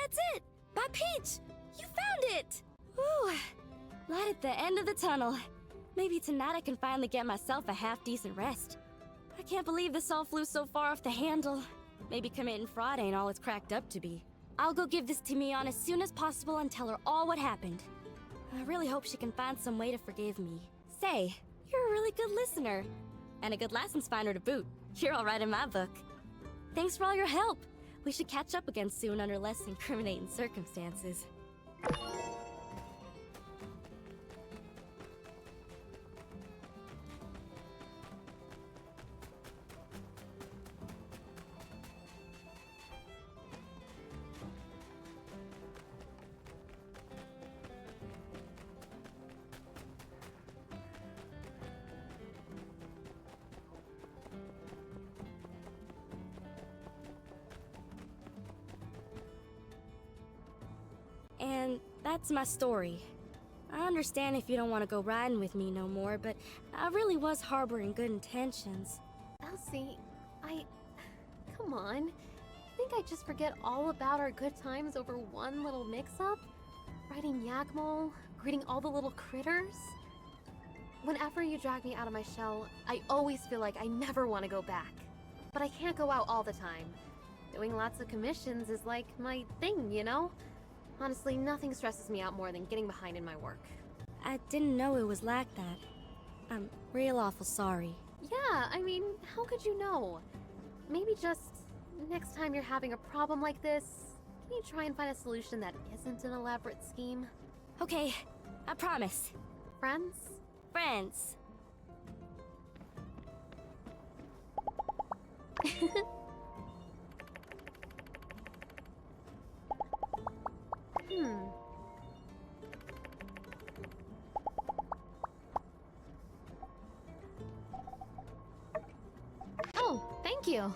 That's it! My peach! You found it! Whew! Light at the end of the tunnel. Maybe tonight I can finally get myself a half-decent rest. I can't believe this all flew so far off the handle. Maybe committing fraud ain't all it's cracked up to be. I'll go give this to Mion as soon as possible and tell her all what happened. I really hope she can find some way to forgive me. Say, you're a really good listener. And a good lessons finder to boot. You're all right in my book. Thanks for all your help. We should catch up again soon under less incriminating circumstances. And that's my story. I understand if you don't want to go riding with me no more, but I really was harboring good intentions. Elsie, come on. Think I just forget all about our good times over one little mix-up? Riding Yakmol, greeting all the little critters? Whenever you drag me out of my shell, I always feel like I never want to go back. But I can't go out all the time. Doing lots of commissions is like my thing, you know? Honestly, nothing stresses me out more than getting behind in my work. I didn't know it was like that. I'm real awful sorry. Yeah, I mean, how could you know? Maybe just next time you're having a problem like this, can you try and find a solution that isn't an elaborate scheme? Okay, I promise. Friends? Friends. Oh, thank you.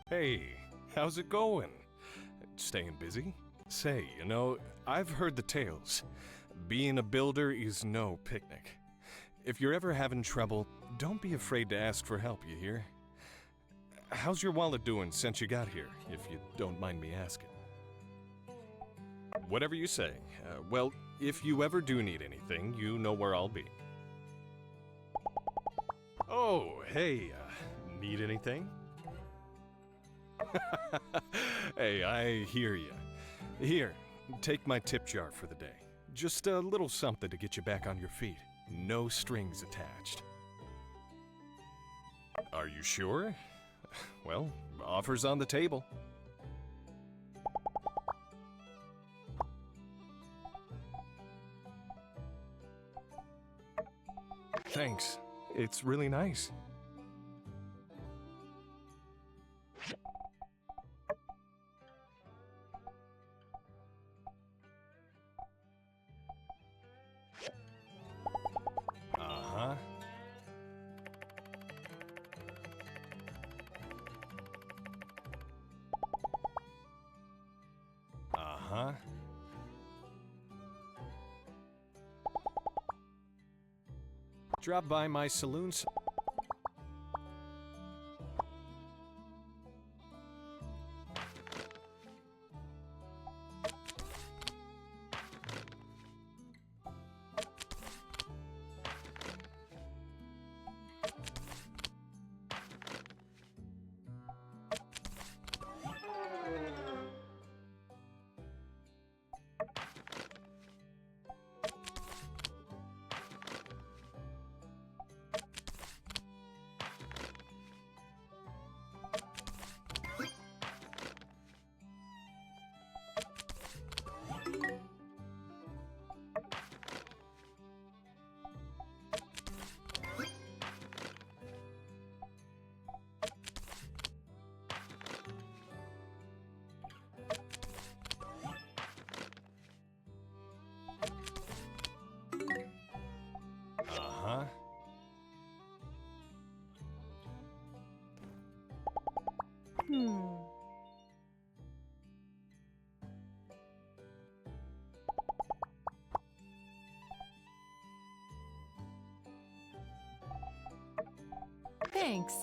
Hey, how's it going? Staying busy? Say, you know, I've heard the tales. Being a builder is no picnic. If you're ever having trouble, don't be afraid to ask for help, you hear? How's your wallet doing since you got here, if you don't mind me asking? Whatever you say. Well, if you ever do need anything, you know where I'll be. Oh, hey, need anything? Hey, I hear you. Here, take my tip jar for the day. Just a little something to get you back on your feet. No strings attached. Are you sure? Well, offer's on the table. Thanks. It's really nice. Uh-huh. Uh-huh. Drop by my saloons. Uh-huh. Thanks.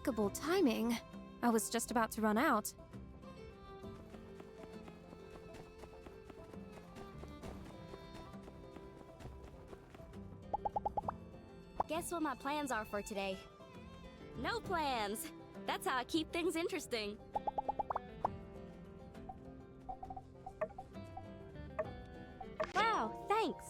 Impeccable timing. I was just about to run out. Guess what my plans are for today? No plans! That's how I keep things interesting. Wow, thanks!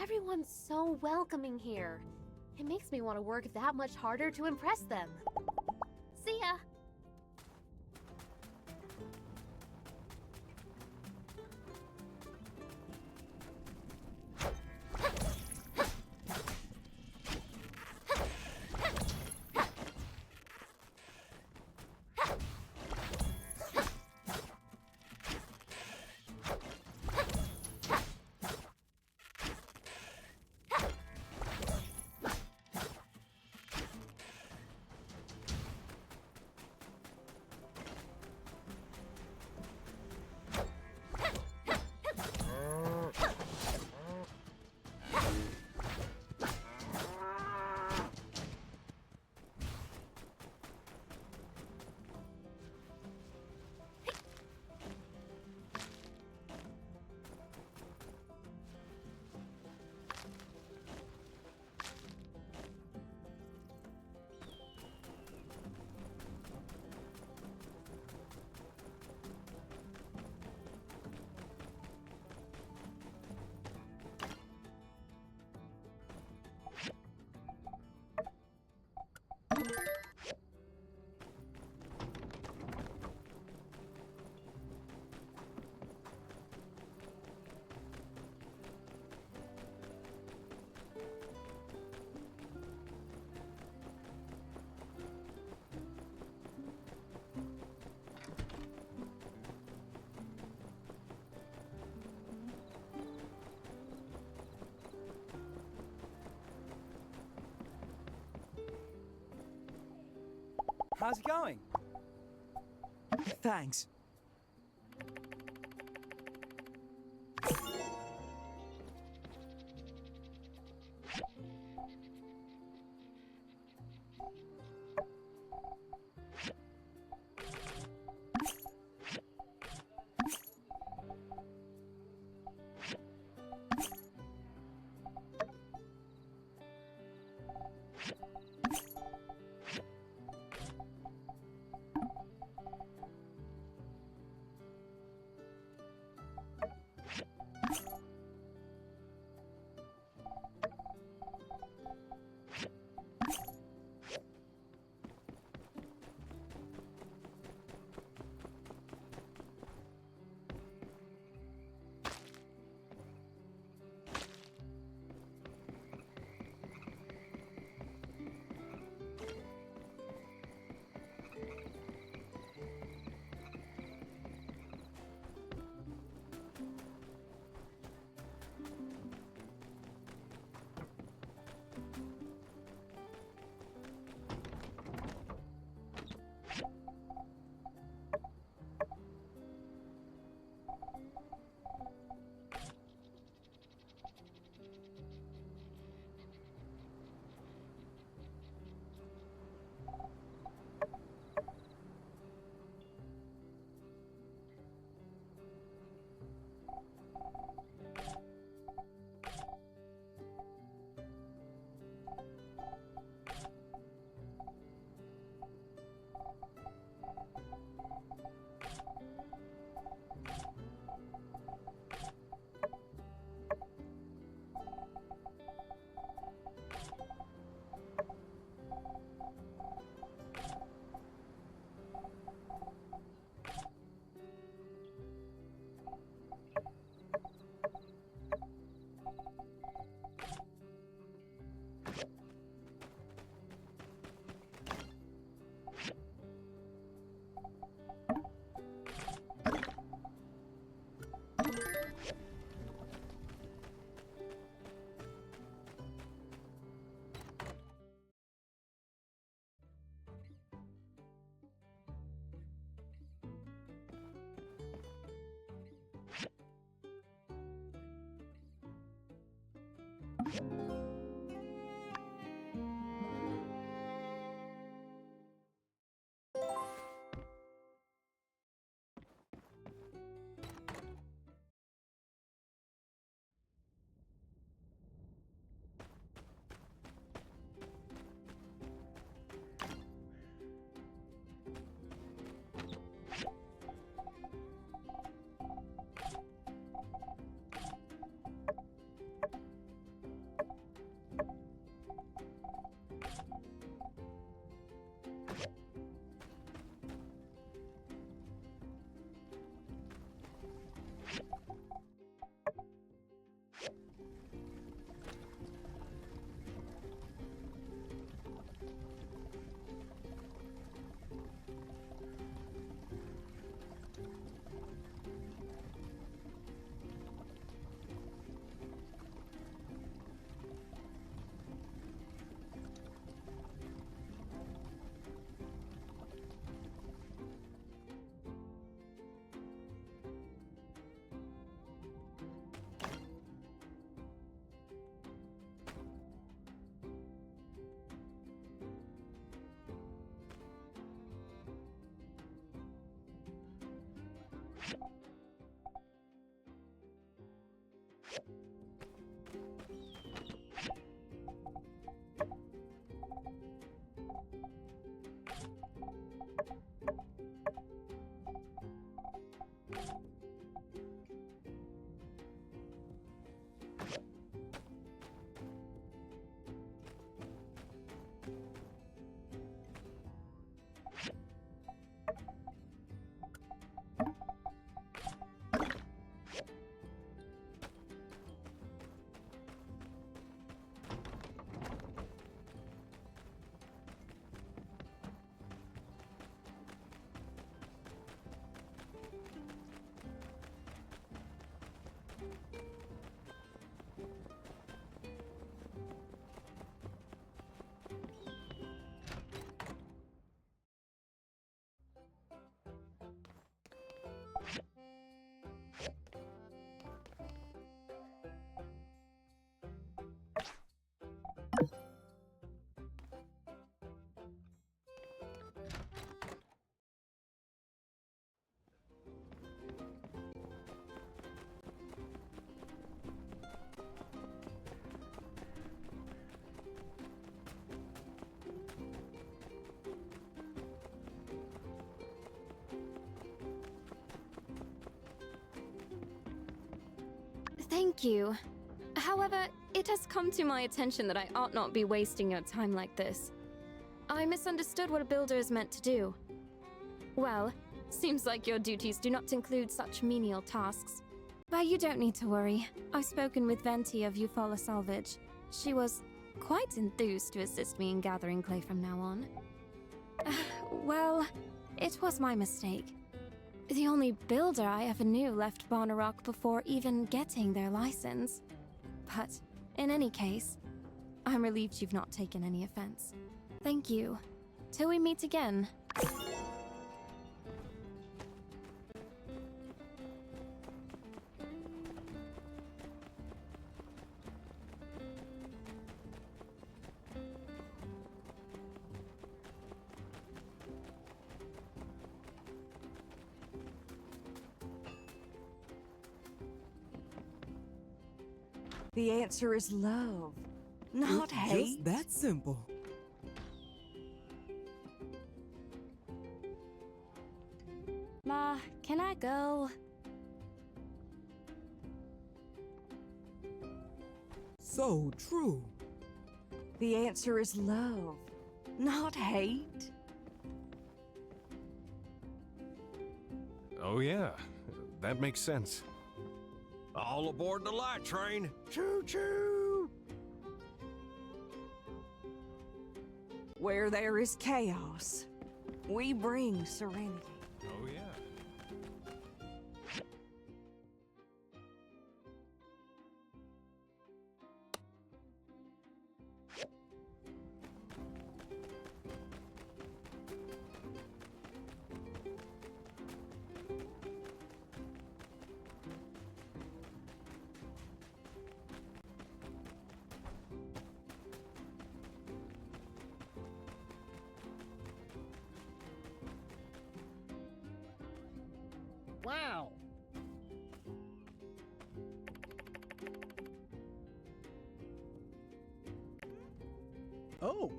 Everyone's so welcoming here. It makes me want to work that much harder to impress them. See ya! How's it going? Thanks. Thank you. However, it has come to my attention that I ought not be wasting your time like this. I misunderstood what a builder is meant to do. Well, seems like your duties do not include such menial tasks. But you don't need to worry. I've spoken with Venti of Eufaula Salvage. She was quite enthused to assist me in gathering clay from now on. Well, it was my mistake. The only builder I ever knew left Bonarok before even getting their license. But, in any case, I'm relieved you've not taken any offense. Thank you. Till we meet again. The answer is love, not hate. Just that simple. Ma, can I go? So true. The answer is love, not hate. Oh, yeah. That makes sense. All aboard the light train. Choo-choo! Where there is chaos, we bring serenity. Oh, yeah. Wow. Oh.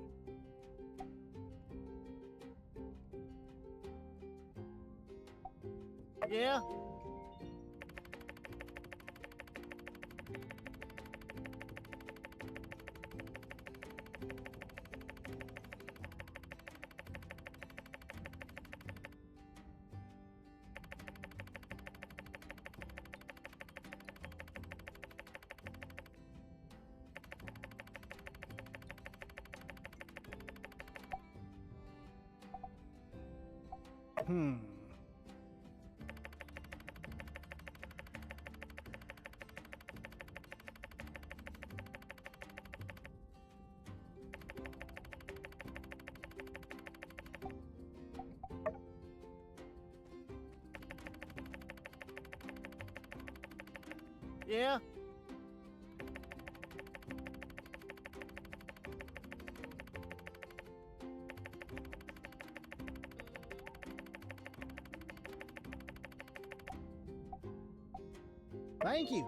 Yeah. Yeah. Thank you.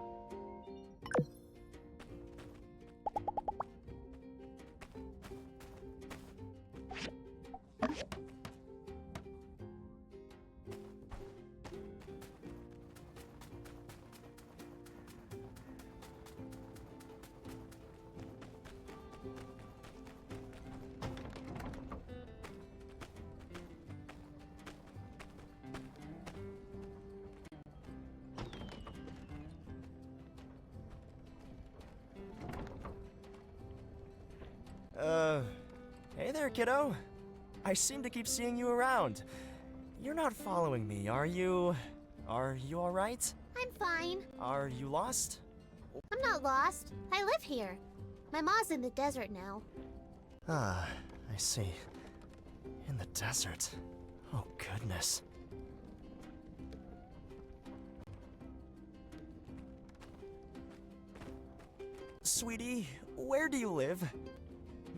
Hey there, kiddo. I seem to keep seeing you around. You're not following me, are you? Are you alright? I'm fine. Are you lost? I'm not lost. I live here. My ma's in the desert now. Ah, I see. In the desert. Oh, goodness. Sweetie, where do you live?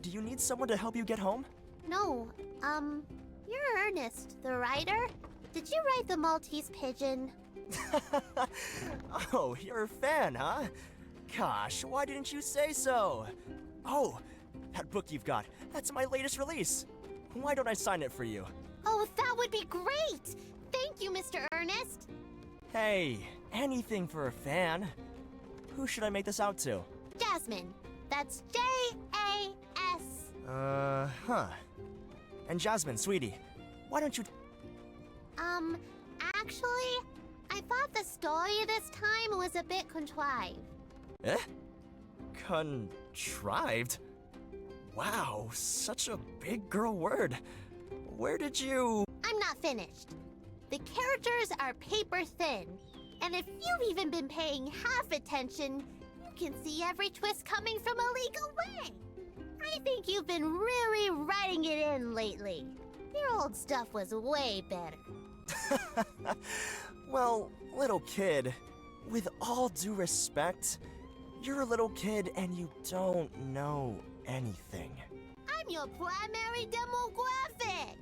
Do you need someone to help you get home? No, you're Ernest, the writer? Did you write the Maltese Pigeon? Oh, you're a fan, huh? Gosh, why didn't you say so? Oh, that book you've got, that's my latest release. Why don't I sign it for you? Oh, that would be great! Thank you, Mr. Ernest! Hey, anything for a fan. Who should I make this out to? Jasmine. That's J-A-S. Huh. And Jasmine, sweetie, why don't you... Actually, I thought the story this time was a bit contrived. Eh? Contrived? Wow, such a big girl word. Where did you... I'm not finished. The characters are paper thin, and if you've even been paying half attention, you can see every twist coming from a legal way. I think you've been really writing it in lately. Your old stuff was way better. Well, little kid, with all due respect, you're a little kid and you don't know anything. I'm your primary demographic.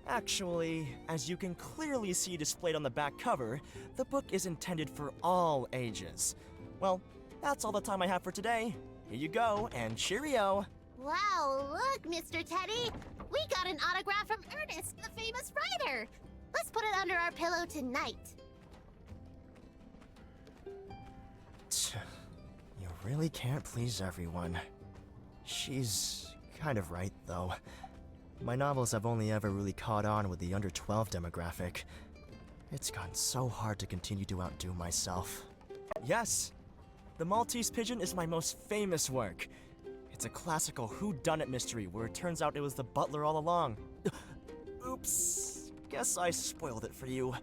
Actually, as you can clearly see displayed on the back cover, the book is intended for all ages. Well, that's all the time I have for today. Here you go, and cheerio! Wow, look, Mr. Teddy! We got an autograph from Ernest, the famous writer! Let's put it under our pillow tonight. You really can't please everyone. She's kind of right, though. My novels have only ever really caught on with the under 12 demographic. It's gotten so hard to continue to outdo myself. Yes! The Maltese Pigeon is my most famous work. It's a classical whodunit mystery where it turns out it was the butler all along. Oops. Guess I spoiled it for you.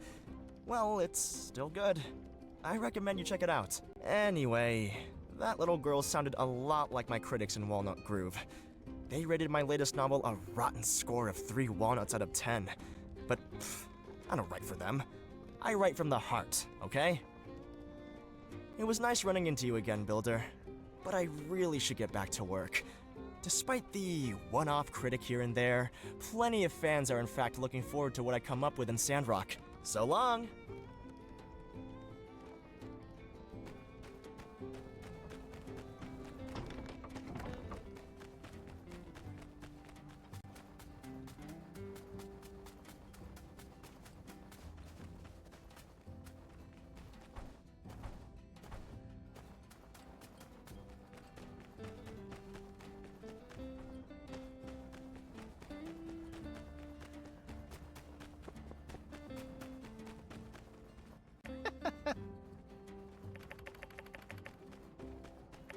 Well, it's still good. I recommend you check it out. Anyway, that little girl sounded a lot like my critics in Walnut Groove. They rated my latest novel a rotten score of 3 walnuts out of 10. But I don't write for them. I write from the heart, okay? It was nice running into you again, Builder. But I really should get back to work. Despite the one-off critic here and there, plenty of fans are in fact looking forward to what I come up with in Sandrock. So long!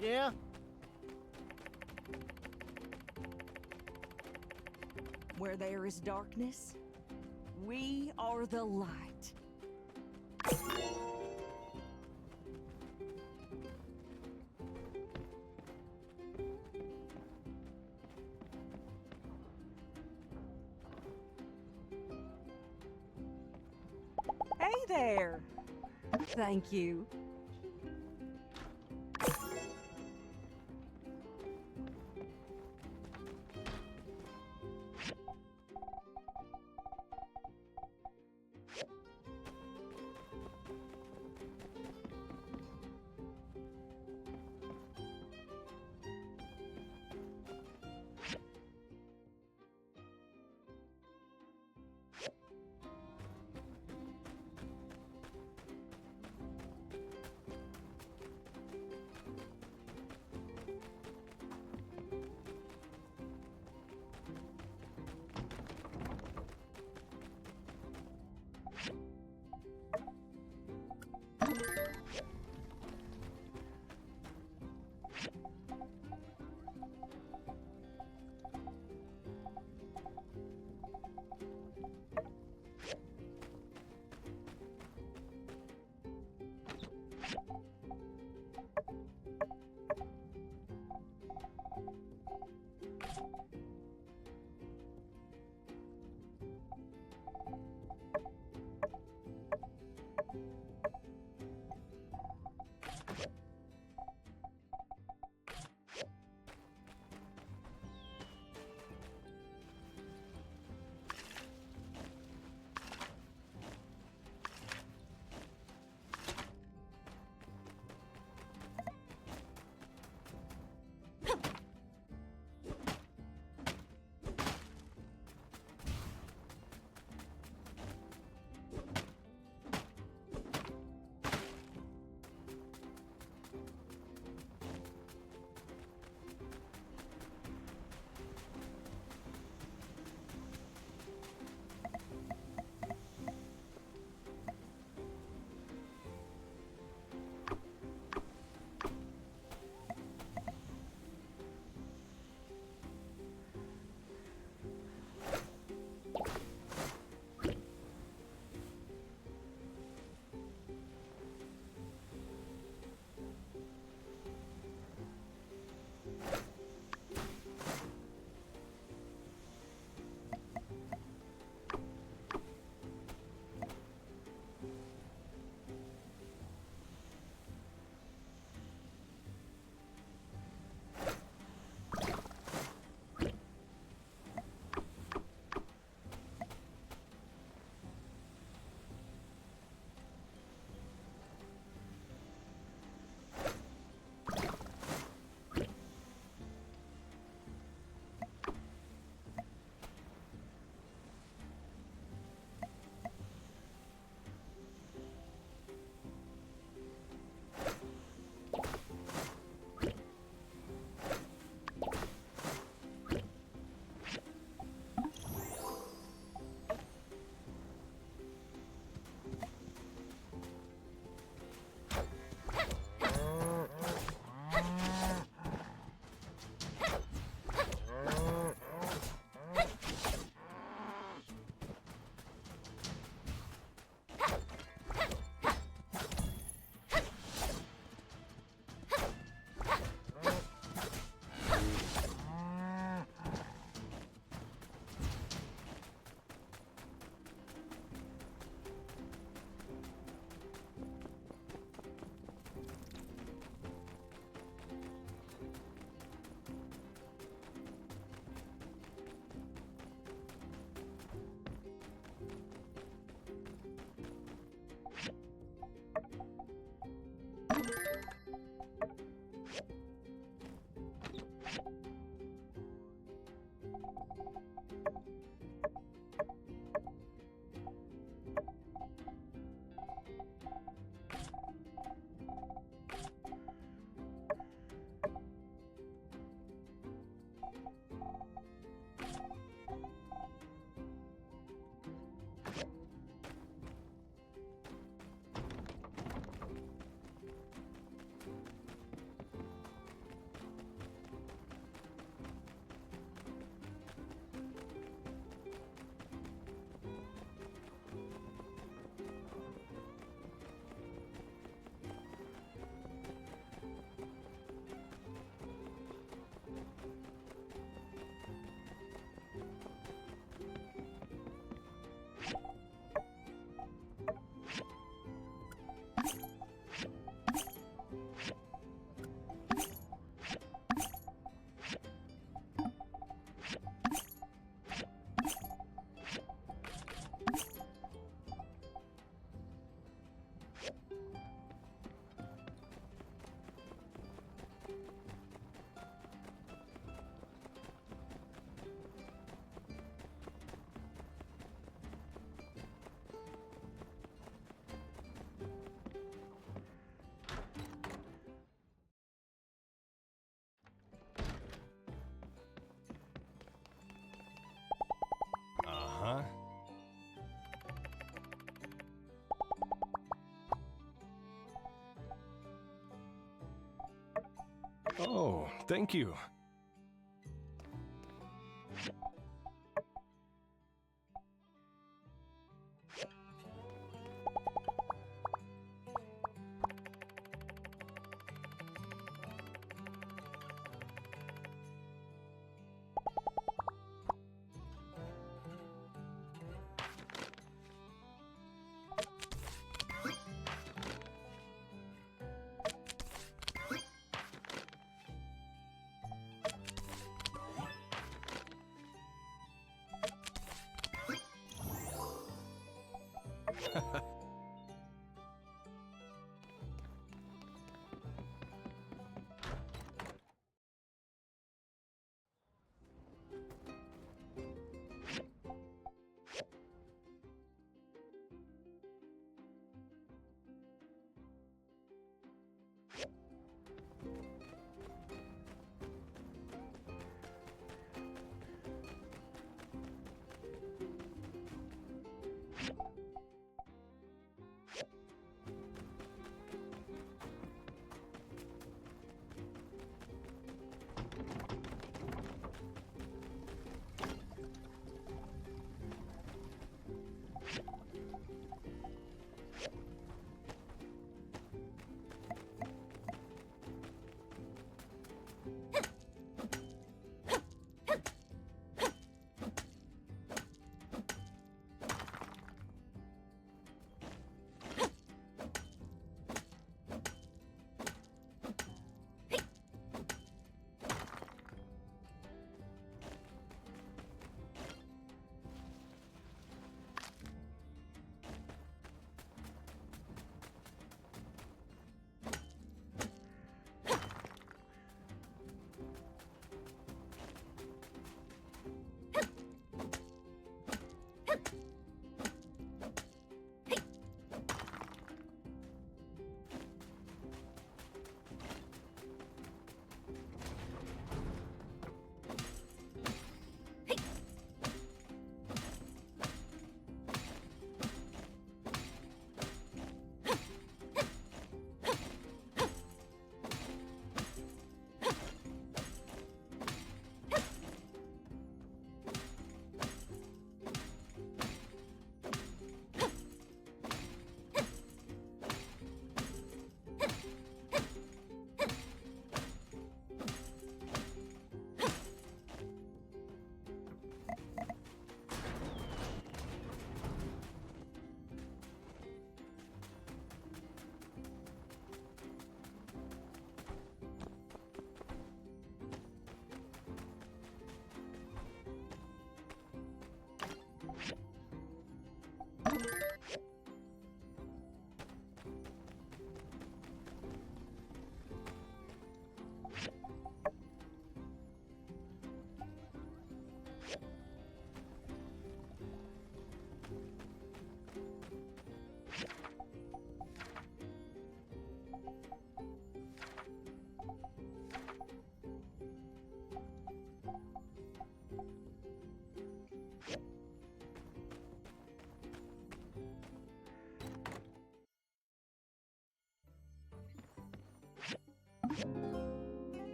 Yeah? Where there is darkness, we are the light. Hey there! Thank you. Oh, thank you.